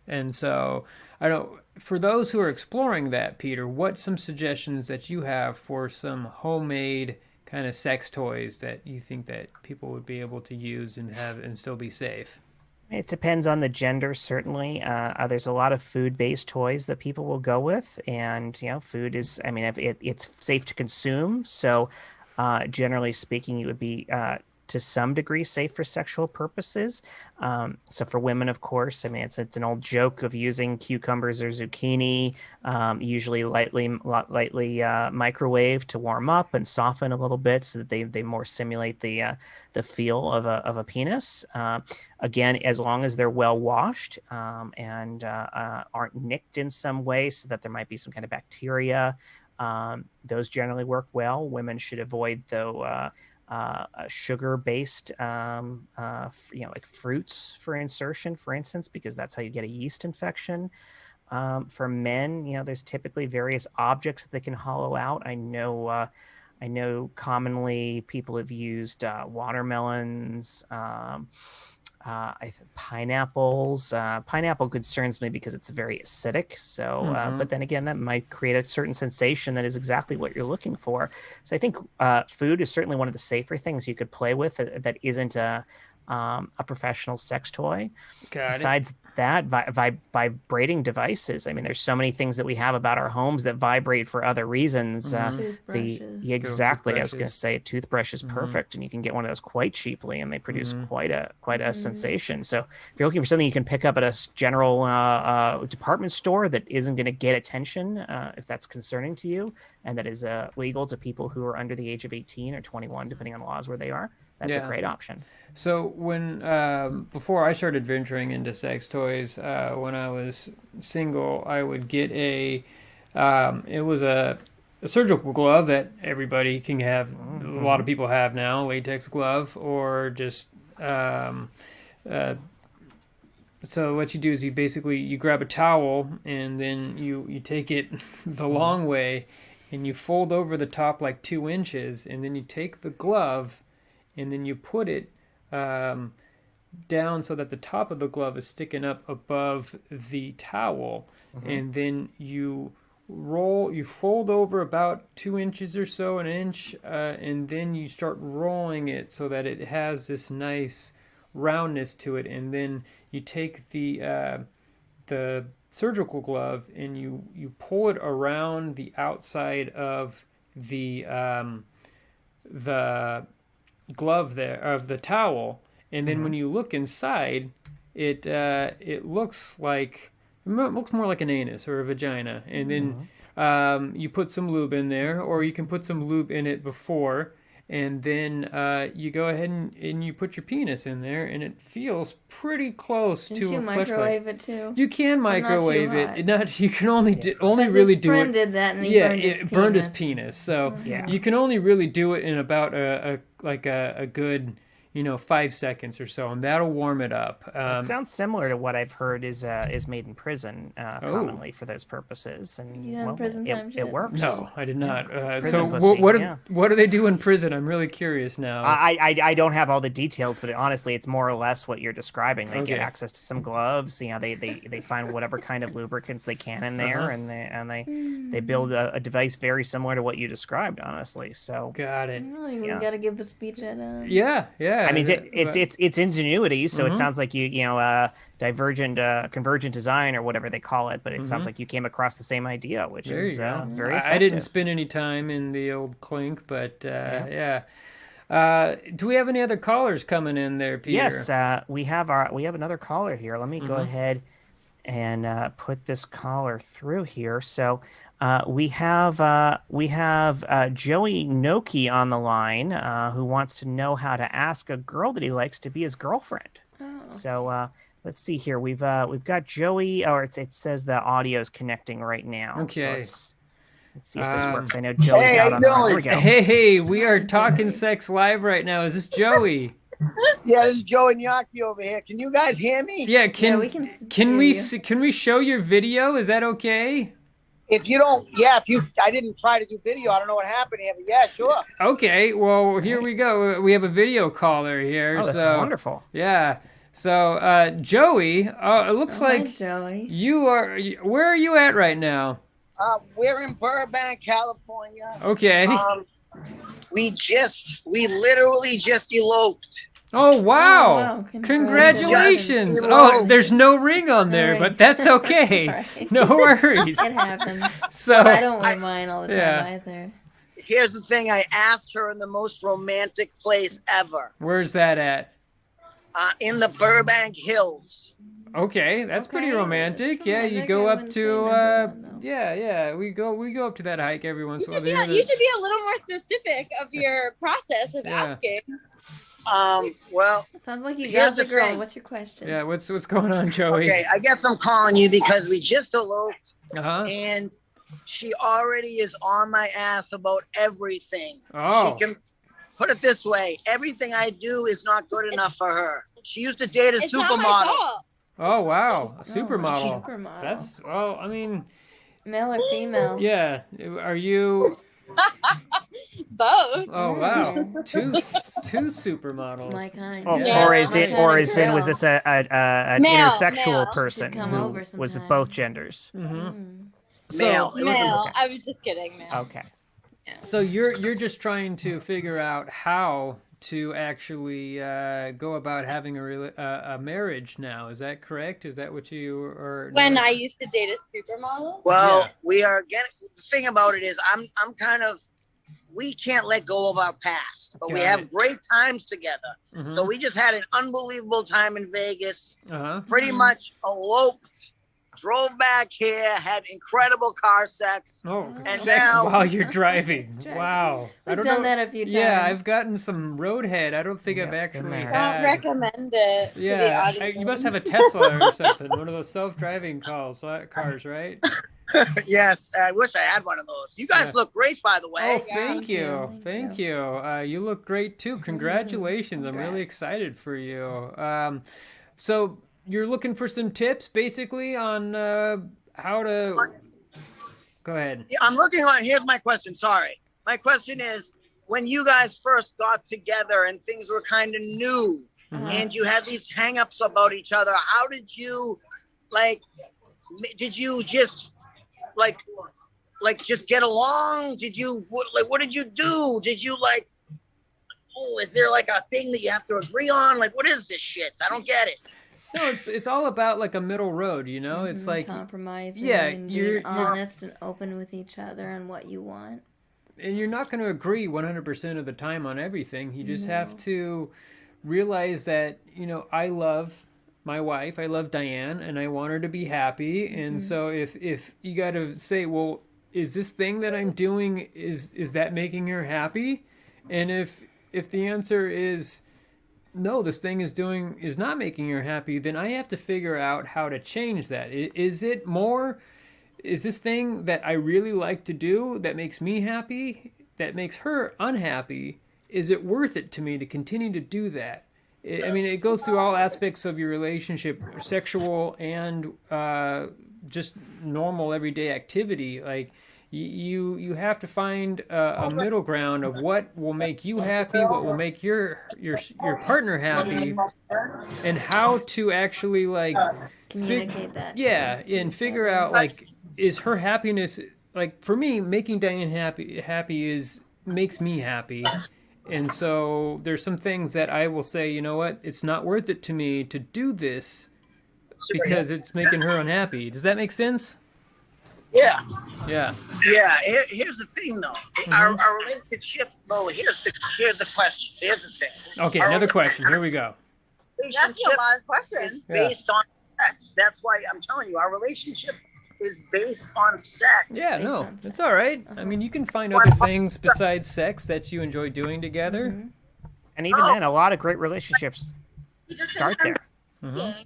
A: And so, I don't. For those who are exploring that, Peter, what's some suggestions that you have for some homemade kind of sex toys that you think that people would be able to use and have and still be safe?
C: It depends on the gender, certainly. There's a lot of food-based toys that people will go with, and food is. I mean, if it's safe to consume, so generally speaking, it would be to some degree safe for sexual purposes. So for women, of course, I mean, it's an old joke of using cucumbers or zucchini, usually lightly microwave to warm up and soften a little bit so that they more simulate the feel of a penis. Again, as long as they're well washed and aren't nicked in some way so that there might be some kind of bacteria. Those generally work well. Women should avoid, though, sugar-based, like fruits for insertion, for instance, because that's how you get a yeast infection. For men, there's typically various objects that they can hollow out. I know commonly people have used watermelons, pineapples. Pineapple concerns me because it's very acidic. So, but then again, that might create a certain sensation that is exactly what you're looking for. So I think food is certainly one of the safer things you could play with that isn't a professional sex toy. Besides that, vibrating devices. I mean, there's so many things that we have about our homes that vibrate for other reasons. Exactly. I was going to say a toothbrush is perfect, and you can get one of those quite cheaply, and they produce quite a sensation. So if you're looking for something you can pick up at a general department store that isn't going to get attention, if that's concerning to you, and that is legal to people who are under the age of 18 or 21, depending on laws where they are, that's a great option.
A: So when before I started venturing into sex toys, when I was single, I would get it was a surgical glove that everybody can have. A lot of people have now, latex glove, or just so what you do is you grab a towel, and then you take it the long way, and you fold over the top like 2 inches, and then you take the glove, and then you put it down so that the top of the glove is sticking up above the towel, and then you fold over about 2 inches or so, an inch, and then you start rolling it so that it has this nice roundness to it, and then you take the surgical glove and you pull it around the outside of the glove there of the towel, and then when you look inside, it looks more like an anus or a vagina, and then you put some lube in there, or you can put some lube in it before, and then you go ahead and you put your penis in there, and it feels pretty close
B: Didn't
A: to
B: you
A: a
B: microwave
A: fleshlight.
B: it too?
A: You can
B: But not too
A: microwave
B: hot.
A: it. Not you can only only
B: Because
A: really
B: his
A: do
B: friend
A: it.
B: did that and he
A: Yeah,
B: burned his
A: it
B: penis.
A: burned his penis. So
C: Yeah.
A: you can only really do it in about a good 5 seconds or so, and that'll warm it up.
C: It sounds similar to what I've heard is made in prison commonly for those purposes, and
B: You had prison time
C: it
B: shit?
C: works.
A: No, I did not.
C: Prison
A: So
C: pussy,
A: what
C: yeah.
A: what do they do in prison? I'm really curious now.
C: I don't have all the details, but honestly, it's more or less what you're describing. They get
A: Okay.
C: access to some gloves. They find whatever kind of lubricants they can in there,
A: Uh-huh.
C: and they build a device very similar to what you described. Honestly, so
A: Got it.
B: Really, we
C: Yeah.
B: gotta give a speech at
A: Yeah.
C: I mean, it's ingenuity. So
A: Mm-hmm.
C: it sounds like convergent design or whatever they call it. But it sounds like you came across the same idea, which
A: Mm-hmm. There
C: is
A: you go.
C: very effective.
A: I didn't spend any time in the old clink, but yeah. Do we have any other callers coming in there, Peter?
C: Yes, we have another caller here. Let me go ahead and put this caller through here. So we have Joey Noki on the line who wants to know how to ask a girl that he likes to be his girlfriend.
B: Oh.
C: So let's see here. We've got Joey, or it says the audio is connecting right now. So
A: Okay.
C: let's see if this works. I know Joey's
G: Hey,
C: out
G: how
C: on
G: you
C: the line. There we
G: doing?
C: go.
A: Hey, we are talking sex live right now. Is this Joey?
G: Yeah, this is Joey Gnocchi over here. Can you guys hear me?
A: Yeah.
B: we can
A: can
B: hear
A: we
B: you.
A: can we show your video? Is that okay?
G: If you don't, I didn't try to do video. I don't know what happened here, but yeah, sure.
A: Okay. Well, here we go. We have a video caller here.
C: Oh, this
A: so
C: is wonderful.
A: yeah. So Joey, it looks
B: Hi,
A: like
B: Joey.
A: you are. Where are you at right now?
G: We're in Burbank, California.
A: Okay.
G: We literally just eloped.
A: Oh wow!
B: Oh, wow.
A: Congratulations!
G: Just
A: Oh, there's no ring on
B: No
A: there,
B: ring.
A: but that's okay.
B: Right.
A: No worries.
B: It happens.
A: So
B: I don't wear mine all the time
A: Yeah.
B: either.
G: Here's the thing: I asked her in the most romantic place ever,
A: where's that at?
G: in the Burbank Hills.
A: Okay, that's pretty
B: Okay,
A: romantic.
B: that's
A: Yeah, you
B: romantic.
A: go
B: I
A: up
B: wouldn't
A: to
B: say number one, though.
A: yeah, we go up to that hike every once in a while.
H: You should be a little more specific of your process of
A: Yeah.
H: asking.
G: Well,
B: Sounds like you
G: Here's
B: got the
G: the
B: girl.
G: thing.
B: What's your question?
A: Yeah, what's going on, Joey?
G: okay, I guess I'm calling you because we just eloped,
A: Uh-huh.
G: and she already is on my ass about everything.
A: Oh.
G: She can put it this way: everything I do is not good enough for her. She used to date a
H: It's not my
G: supermodel.
H: fault.
A: Oh wow, a
B: Oh,
A: supermodel.
B: Supermodel.
A: That's well, I mean,
B: male or female?
A: yeah. Are you?
H: Both.
A: Oh wow, two
B: It's
A: supermodels.
B: my kind.
C: Oh,
A: Yeah.
C: or is
B: My
C: it,
B: kind
C: or
B: of
C: is in was
B: girl.
C: this an
H: Male,
C: intersexual
H: male.
C: person
B: Should come
C: who
B: over
C: was with
B: sometime.
C: both genders?
A: Mm-hmm.
B: Mm.
G: Male. It was-
H: Male.
C: Okay.
H: I was just kidding, male.
C: Okay.
A: So you're just trying to figure out how to actually go about having a marriage now. Is that correct? Is that what you are?
H: When I used to date a supermodel.
G: Well,
A: Yeah.
G: we are getting. The thing about it is, I'm kind of. We can't let go of our past, but we
A: Got
G: have
A: it.
G: great times together.
A: Mhm.
G: So we just had an unbelievable time in Vegas.
A: Uh-huh.
G: Pretty much eloped, drove back here, had incredible car sex.
A: Oh,
B: And
A: sex
G: now-
A: while you're driving.
B: Driving.
A: Wow. I
B: We've
A: don't
B: done
A: know.
B: that a few times.
A: Yeah, I've gotten some roadhead. I don't think I've
C: Yep, been
A: actually
C: there.
H: Don't
A: had.
H: recommend it. To the
A: Yeah,
H: audience.
A: you must have a Tesla or something. One of those self-driving cars, right?
G: Yes, I wish I had one of those. You guys
A: Yeah.
G: look great, by the way.
A: Oh, thank
B: Thank
A: you,
B: you.
A: thank you. You look great too. Congratulations! I'm really
B: Congrats.
A: excited for you. So you're looking for some tips, basically, on how to. Go ahead.
G: Yeah, I'm looking on. Here's my question. Sorry. My question is, when you guys first got together and things were kind of new,
A: Mhm.
G: and you had these hang-ups about each other, how did you, did you just, just get along? Did you, what did you do? Did you, is there, a thing that you have to agree on? What is this shit? I don't get it.
A: No, it's all about like a middle road, you know. It's like,
B: compromising
A: yeah,
B: and
A: you're-
B: being honest and open with each other and what you want.
A: and you're not going to agree 100% of the time on everything. You just have to realize that, I love my wife, I love Diane, and I want her to be happy. And so if you got to say, well, is this thing that I'm doing, is that making her happy? And if the answer is no, this thing is not making her happy, then I have to figure out how to change that. Is this thing that I really like to do that makes me happy, that makes her unhappy? Is it worth it to me to continue to do that? I mean, it goes through all aspects of your relationship, sexual and just normal everyday activity. Like you have to find a middle ground of what will make you happy, what will make your partner happy, and how to actually like
B: Communicate that.
A: Yeah,
B: to
A: and
B: each
A: figure
B: other.
A: out like, is her happiness, like for me, making Diane happy makes me happy. And so there's some things that I will say, you know what, it's not worth it to me to do this because it's making her unhappy. Does that make sense?
G: Yeah.
A: Yeah.
G: Yeah. Here's the thing, though. Our relationship. Well, here's the question. Here's the thing.
A: Okay,
G: Our
A: another question. Here we go.
H: That's a
G: relationship
H: lot of
G: is
H: questions.
G: based on sex. That's why I'm telling you, our relationship is based on sex.
A: Yeah,
B: Based
A: no,
B: on
A: it's
B: sex.
A: all right. I mean, you can find other things besides sex that you enjoy doing together.
C: And even then, a lot of great relationships
H: You just
C: start there.
A: Mhm.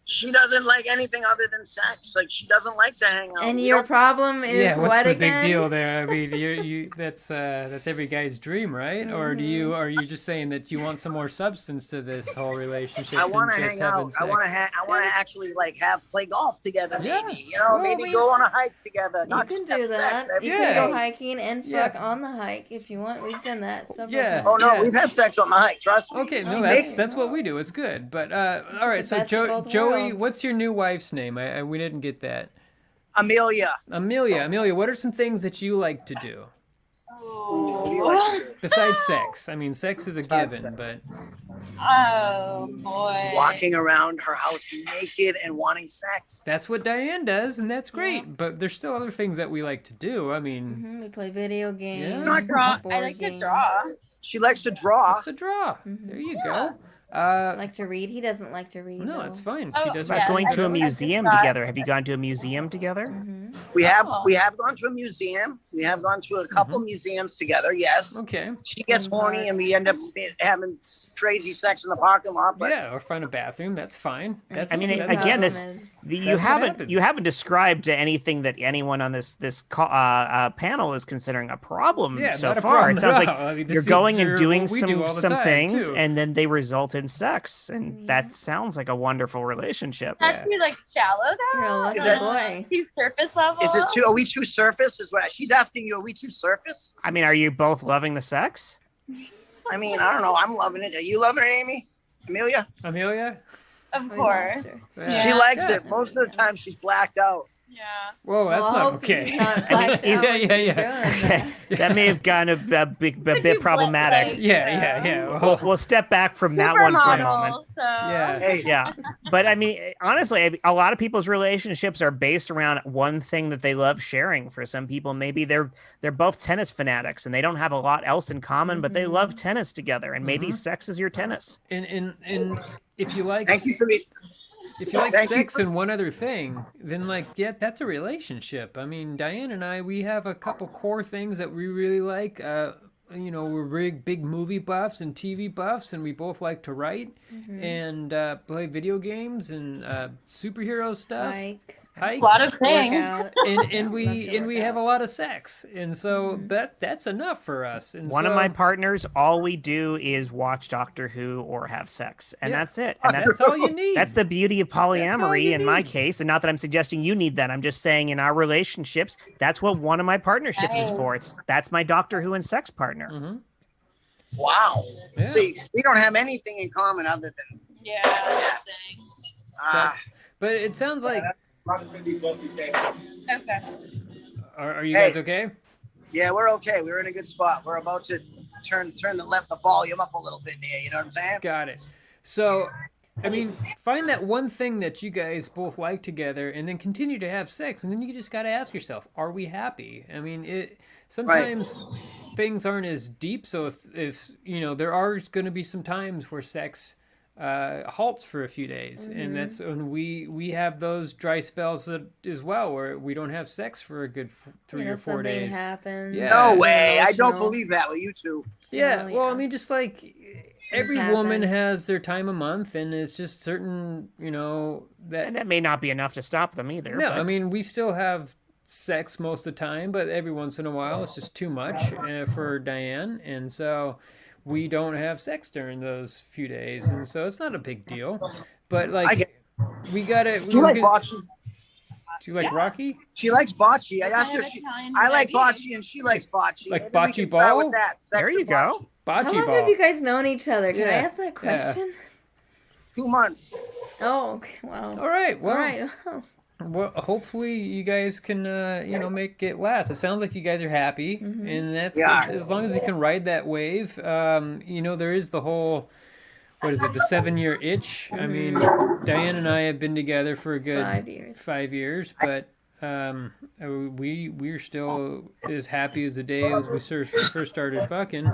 G: She doesn't like anything other than sex. Like she doesn't like to hang out.
B: And
G: We
B: your
G: don't-
B: problem is
A: Yeah, what's
B: what
A: the
B: again?
A: big deal there? I mean, you that's every guy's dream, right? Or are you just saying that you want some more substance to this whole relationship?
G: I
A: than
G: want to
A: just
G: hang
A: having
G: out. I want to actually like play golf together.
A: Yeah.
G: Maybe you know,
A: Well,
G: maybe
A: I mean-
G: go on a hike together.
B: You
G: Not
B: can
G: just
B: do
G: have
B: that.
G: sex every
B: You
A: Yeah.
B: can go
G: day.
B: hiking and
A: Yeah.
B: fuck on the hike if you want. We've done that several
A: Yeah.
B: times.
G: Oh no,
A: Yeah.
G: we've had sex on the hike. Trust me.
A: Okay, no,
B: Okay.
A: that's what we do. It's good. But all right,
B: the
A: so
B: best of both
A: Joey,
B: worlds.
A: what's your new wife's name? We didn't get that.
G: Amelia.
A: Amelia, what are some things that you like to do
G: What do you like to do?
A: besides sex? I mean, sex is a given, but
H: Oh boy.
G: Walking around her house naked and wanting sex.
A: that's what Diane does, and that's great. But there's still other things that we like to do. I mean,
B: We play video games.
G: Not
H: Draw.
B: board
H: I like to
B: games.
H: draw.
G: She likes to draw.
A: it's a draw. There you
H: Yeah.
A: go.
B: Like to read. He doesn't like to read.
A: No,
B: though.
A: it's fine.
H: Oh,
A: She does.
C: About
H: Yeah,
C: going
H: I
C: to a
H: do- I do
C: museum
H: that.
C: together. Have you gone to a museum together?
G: We have
H: Oh.
G: gone to a museum. We have gone to a couple museums together. Yes.
A: Okay.
G: She gets horny and we end up having crazy sex in the parking lot. But
A: Yeah, or find a bathroom. That's fine. That's
C: I mean,
A: that's
C: again,
A: fine.
C: this
B: is-
C: you
A: That's what
C: haven't
A: happens.
C: described anything that anyone on this panel is considering a problem
A: Yeah,
C: so
A: not a
C: far.
A: problem
C: It sounds
A: at
C: like
A: all. I mean,
C: you're
A: this
C: going
A: is
C: and doing
A: what we do all the
C: some
A: time,
C: things,
A: too.
C: and then they result in sex, and that sounds like a wonderful relationship.
H: Not too like shallow
B: You're a
H: though.
B: lucky
G: Is it-
B: boy.
H: Too surface level.
G: is it too? Are we too surface? Is what she's asking you? Are we too surface?
C: I mean, are you both loving the sex?
G: I mean, I don't know. I'm loving it. Are you loving it, Amy? Amelia?
A: Amelia.
H: Of
B: We
H: course.
B: lost her.
A: Yeah.
G: She likes
A: Yeah.
G: it. Most of the time, she's blacked out.
H: Yeah.
A: Whoa, that's
B: Well,
A: not
B: hope
A: okay.
B: he's not
C: I mean,
B: blacked
C: he's-
B: out when
A: yeah,
B: you're
A: yeah.
B: doing that.
C: That may have gone a bit
H: you
C: problematic.
H: like-
A: Yeah.
C: We'll step back from that one for a moment.
H: Supermodel, so.
A: Yeah.
G: Hey,
C: Yeah, but I mean, honestly, a lot of people's relationships are based around one thing that they love sharing. For some people, maybe they're both tennis fanatics and they don't have a lot else in common, but they love tennis together, and maybe sex is your tennis.
A: And if you like
G: thank you for the.
A: if you like
G: Thank you
A: sex
G: for-
A: and one other thing, then like yeah, that's a relationship. I mean, Diane and I, we have a couple core things that we really like. We're big movie buffs and TV buffs, and we both like to write and play video games and superhero stuff.
B: Hike,
A: Hike.
H: A lot of things.
B: workout.
A: and we
B: Love to
A: and we
B: work
A: have a
B: out.
A: lot of sex, and so that's enough for us. And
C: One of
A: so-
C: my partners, all we do is watch Doctor Who or have sex, and
A: Yeah.
C: that's it. And
A: that's all you need.
C: that's the beauty of
A: all
C: polyamory
A: you
C: in my
A: need.
C: case. And not that I'm suggesting you need that. I'm just saying in our relationships, that's what one of my partnerships is for. That's my Doctor Who and sex partner.
A: Mm-hmm.
G: Wow.
A: Yeah.
G: See, we don't have anything in common other than.
H: Yeah. that's the thing.
A: But it sounds like
H: Okay.
A: are you
G: Hey.
A: guys okay?
G: Yeah, we're okay. We're in a good spot. We're about to turn the volume up a little bit here. You know what I'm saying?
A: Got it. So, I mean, find that one thing that you guys both like together, and then continue to have sex, and then you just got to ask yourself, are we happy? I mean, sometimes things aren't as deep. So if there are going to be some times where sex halts for a few days, and that's when we have those dry spells as well, where we don't have sex for a good 3 or 4
B: something
A: days.
B: happens.
A: Yeah.
G: No
A: it's
G: way. I don't
B: emotional.
G: believe that with you two.
A: Yeah,
B: Oh,
A: well, I
B: yeah.
A: mean, just like every
B: happen.
A: woman has their time of month, and it's just certain, that.
C: And that may not be enough to stop them either.
A: No,
C: but
A: I mean, we still have sex most of the time, but every once in a while it's just too much for Diane, and so we don't have sex during those few days, and so it's not a big deal. But
G: I get.
A: we gotta.
G: Do you like bocce?
A: Do you like Rocky?
G: She likes bocce. I asked her.
H: Kind of Italian
G: I like
H: diabetes.
G: bocce, and she likes bocce.
A: Like
G: Maybe we
A: bocce
G: can start
A: ball?
G: with that. Sex
C: there
G: and
C: you go.
A: Bocce
B: How long
A: ball.
B: have you guys known each other? Can I
A: Yeah,
B: ask that question?
G: 2 months.
B: Oh, okay. Wow.
A: All right. Well,
B: All right.
A: well, hopefully you guys can, make it last. It sounds like you guys are happy, and that's
G: Yeah.
A: as long as you can ride that wave. There is the whole, what is it, the 7-year itch. I mean, Diane and I have been together for a good
B: 5 years.
A: 5 years, but we're still as happy as the day as we first started fucking.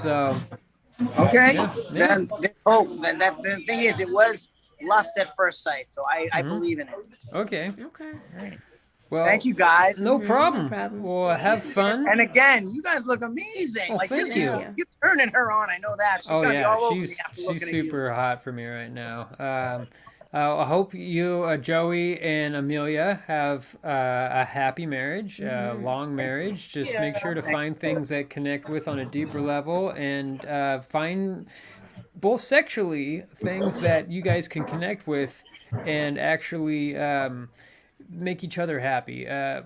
A: So
G: Okay.
A: Yeah.
G: Then there's hope. Then the thing is, it was lust at first sight. So I believe in it.
A: okay,
B: Okay.
A: well,
G: Thank you guys.
A: No problem.
B: no problem.
A: Well, have fun.
G: And again, you guys look amazing.
A: Oh,
G: like
A: thank
G: this
A: you.
G: is, you're turning her on. I know that. She's
A: Oh
G: gonna be all
A: yeah,
G: over me
A: she's
G: after looking at you.
A: super hot for me right now. I hope you, Joey and Amelia, have a happy marriage, long marriage. Just make sure to find things that connect with on a deeper level, and find both sexually things that you guys can connect with, and actually make each other happy.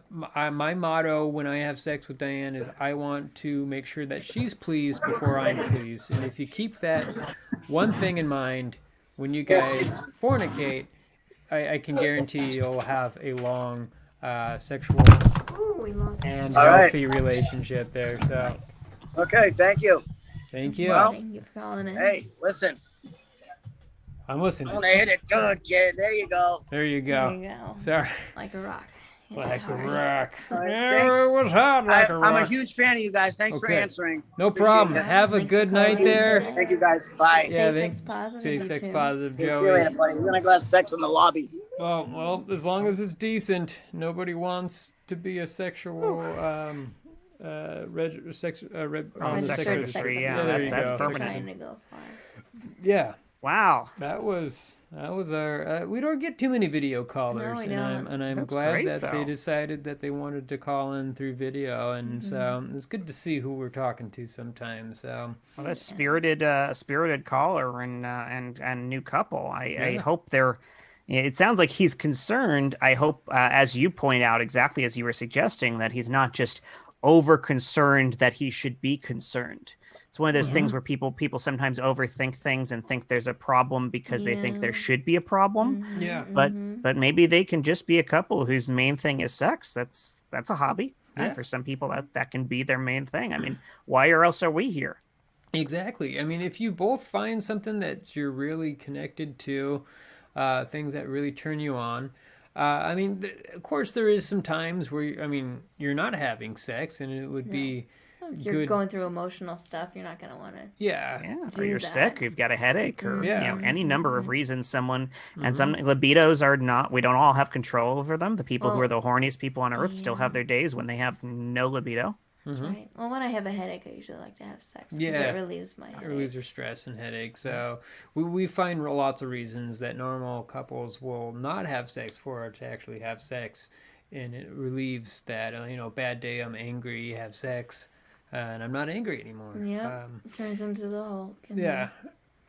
A: My motto when I have sex with Diane is I want to make sure that she's pleased before I'm pleased, and if you keep that one thing in mind when you guys fornicate, I can guarantee you'll have a long sexual
B: Ooh, we lost.
A: and
G: All right.
A: healthy relationship there. So
G: Okay. Thank you.
A: thank you.
G: Well,
B: Thank you for calling in.
G: Hey, listen.
A: I'm
G: I'm
A: listening.
G: gonna hit it good, kid. There you go.
A: There you
B: There
A: go.
B: you go.
A: Sorry.
B: Like a rock. Hit it
A: Like a
B: hard.
A: rock.
G: right,
A: Yeah,
G: thanks.
A: it was hot like a
G: I'm a
A: rock.
G: huge fan of you guys. Thanks for
A: Okay.
G: answering.
A: No
G: Appreciate
A: problem.
G: it.
A: Have a
B: Thanks for
A: good night
B: calling.
A: there.
G: Thank you guys. Bye.
B: Stay
A: Yeah,
B: sex positive.
A: Stay
B: you
A: sex
B: too.
A: positive,
G: See you
A: Joey.
G: later, buddy. We're gonna go have sex in the lobby.
A: Oh, well, as long as it's decent, nobody wants to be a sexual on the sex
C: Sex
B: Registered
C: registry,
B: sex
C: yeah,
A: there you
C: that's
A: go.
C: permanent.
B: Trying to go far.
A: Yeah,
C: Wow.
A: that was our. We don't get too many video callers,
B: we
A: and
B: don't.
A: I'm
C: That's
A: glad
C: great,
A: that they
C: though.
A: decided that they wanted to call in through video, and so it's good to see who we're talking to sometimes. So
C: What a spirited caller and new couple. I
A: Yeah.
C: hope they're. It sounds like he's concerned. I hope, as you point out, exactly as you were suggesting, that he's not just over concerned that he should be concerned. It's one of those things where people sometimes overthink things and think there's a problem because they think there
B: Yeah.
C: should be a problem.
A: yeah,
C: But maybe they can just be a couple whose main thing is sex. That's a hobby.
A: Yeah.
C: And for some people that can be their main thing. I mean, why or else are we here?
A: exactly. I mean, if you both find something that you're really connected to, things that really turn you on. I mean, of course, there is some times where you're not having sex, and it would be
B: If you're
A: good.
B: going through emotional stuff, you're not gonna want to.
A: Yeah,
C: Yeah, or
B: do
C: you're
B: that.
C: sick, you've got a headache, or
A: Yeah.
C: any number of reasons. Someone and some libidos are not. We don't all have control over them. The people who are the horniest people on earth still have their days when they have no libido.
B: That's right. Well, when I have a headache, I usually like to have sex. 'Cause
A: Yeah.
B: It relieves my
A: it
B: headache.
A: relieves your stress and headache. So we find lots of reasons that normal couples will not have sex for to actually have sex, and it relieves that. Bad day, I'm angry, have sex, and I'm not angry anymore.
B: Yeah. Turns into the Hulk. and
A: Yeah.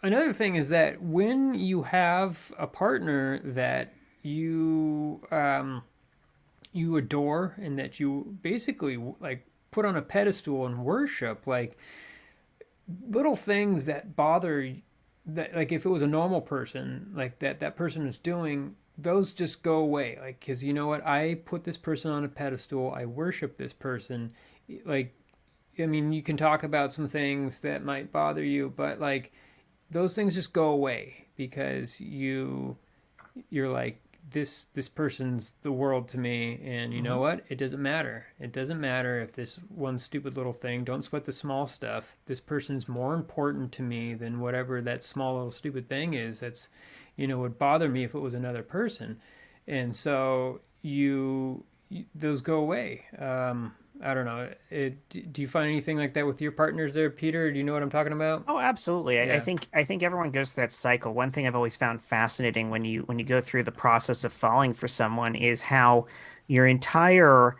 A: Another thing is that when you have a partner that you you adore and that you basically like put on a pedestal and worship, like little things that bother that, like if it was a normal person like that person is doing, those just go away. Like, because you know what, I put this person on a pedestal, I worship this person. Like, I mean, you can talk about some things that might bother you, but like those things just go away because you're like, this person's the world to me, and you know what, it doesn't matter if this one stupid little thing, don't sweat the small stuff, this person's more important to me than whatever that small little stupid thing is that's would bother me if it was another person. And so those go away. I don't know. Do you find anything like that with your partners there, Peter? Do you know what I'm talking about?
C: Oh, absolutely. I
A: Yeah.
C: think everyone goes through that cycle. One thing I've always found fascinating when you go through the process of falling for someone is how your entire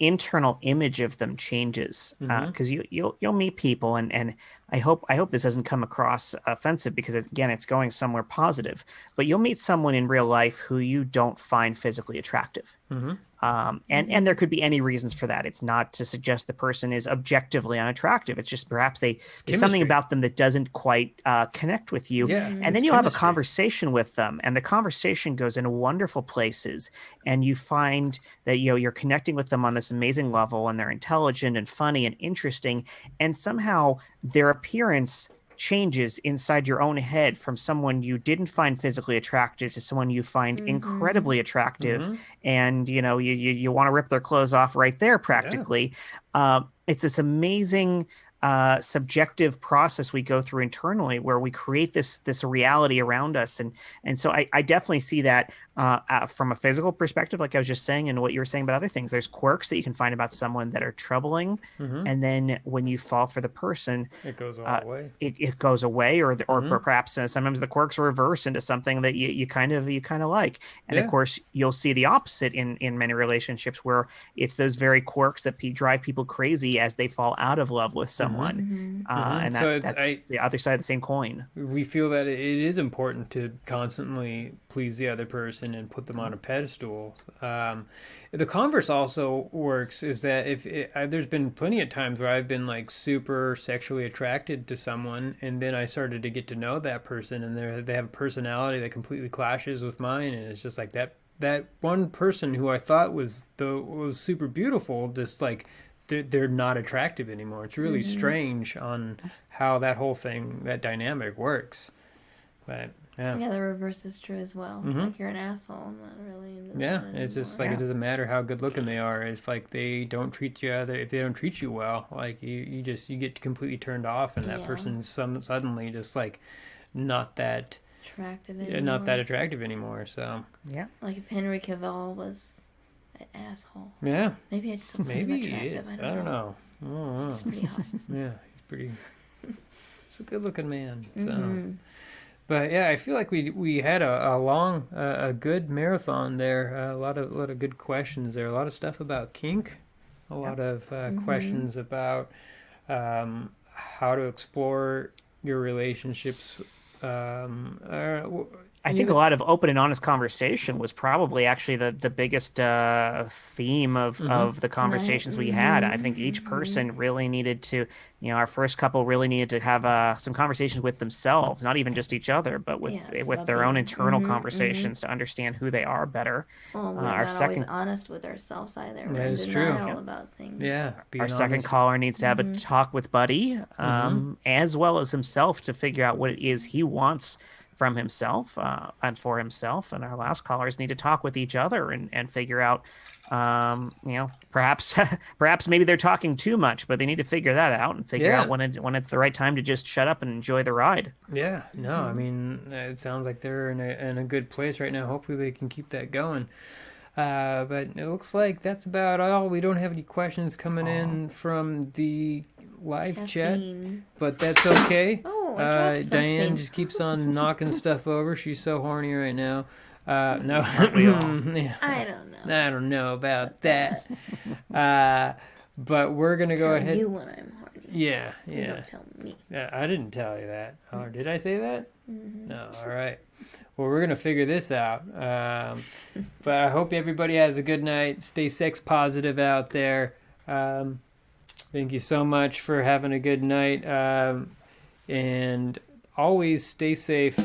C: internal image of them changes. Because you'll meet people, and I hope this doesn't come across offensive, because again, it's going somewhere positive. But you'll meet someone in real life who you don't find physically attractive. And there could be any reasons for that. It's not to suggest the person is objectively unattractive. It's just perhaps there's something
A: chemistry.
C: about them that doesn't quite connect with you.
A: Yeah,
C: And
A: it's
C: then you'll have a
A: chemistry.
C: conversation with them, and the conversation goes in wonderful places. And you find that you're connecting with them on this amazing level, and they're intelligent and funny and interesting, and somehow their appearance changes inside your own head from someone you didn't find physically attractive to someone you find incredibly attractive, and you want to rip their clothes off right there practically. It's this amazing subjective process we go through internally where we create this reality around us, and so I definitely see that from a physical perspective, like I was just saying, and what you were saying about other things. There's quirks that you can find about someone that are troubling, and then when you fall for the person,
A: It goes all away.
C: it goes away, or perhaps sometimes the quirks reverse into something that you kind of like. And of course, you'll see the opposite in many relationships, where it's those very quirks that drive people crazy as they fall out of love with someone. And
A: So
C: that's the other side of the same coin.
A: We feel that it is important to constantly please the other person and put them on a pedestal. The converse also works, is that there's been plenty of times where I've been like super sexually attracted to someone, and then I started to get to know that person, and they have a personality that completely clashes with mine, and it's just like that one person who I thought was super beautiful, just like they're not attractive anymore. It's really strange on how that dynamic works. But
B: Yeah, the reverse is true as well. It's like you're an asshole. I'm not really into
A: yeah,
B: that
A: it's just
B: anymore.
A: like it doesn't matter how good looking they are. If like if they don't treat you well, like you get completely turned off, and that person's suddenly just like not that attractive anymore. So
C: Yeah.
B: like if Henry Cavill was an asshole,
A: yeah,
B: maybe I'd still find him
A: maybe he
B: attractive.
A: is.
B: I
A: I don't know.
B: He's pretty hot.
A: Yeah, he's pretty. He's a good looking man. So. But yeah, I feel like we had a long, a good marathon there. A lot of good questions there. A lot of stuff about kink. A lot of questions about how to explore your relationships.
C: I think a lot of open and honest conversation was probably actually the biggest theme of the conversations we had. I think each person really needed to, our first couple really needed to have some conversations with themselves, not even just each other, but with their own internal conversations to understand who they are better.
B: Well, we're not always honest with ourselves either. We're in denial about things.
A: Yeah.
C: Our second caller needs to have a talk with Buddy, as well as himself, to figure out what it is he wants from himself and for himself. And our last callers need to talk with each other and figure out, perhaps maybe they're talking too much, but they need to figure that out and figure out when it's the right time to just shut up and enjoy the ride.
A: Yeah, no, I mean, it sounds like they're in a good place right now. Hopefully they can keep that going. But it looks like that's about all. We don't have any questions coming in from the live chat, but that's okay. Diane just keeps on knocking stuff over. She's so horny right now. No,
C: Aren't we all?
A: Yeah.
B: I don't know.
A: I don't know about that. But we're gonna go ahead.
B: Tell you when I'm horny.
A: Yeah.
B: You don't tell me.
A: I didn't tell you that. Or did I say that? No. All right. Well, we're gonna figure this out. But I hope everybody has a good night. Stay sex positive out there. Thank you so much for having a good night. And always stay safe.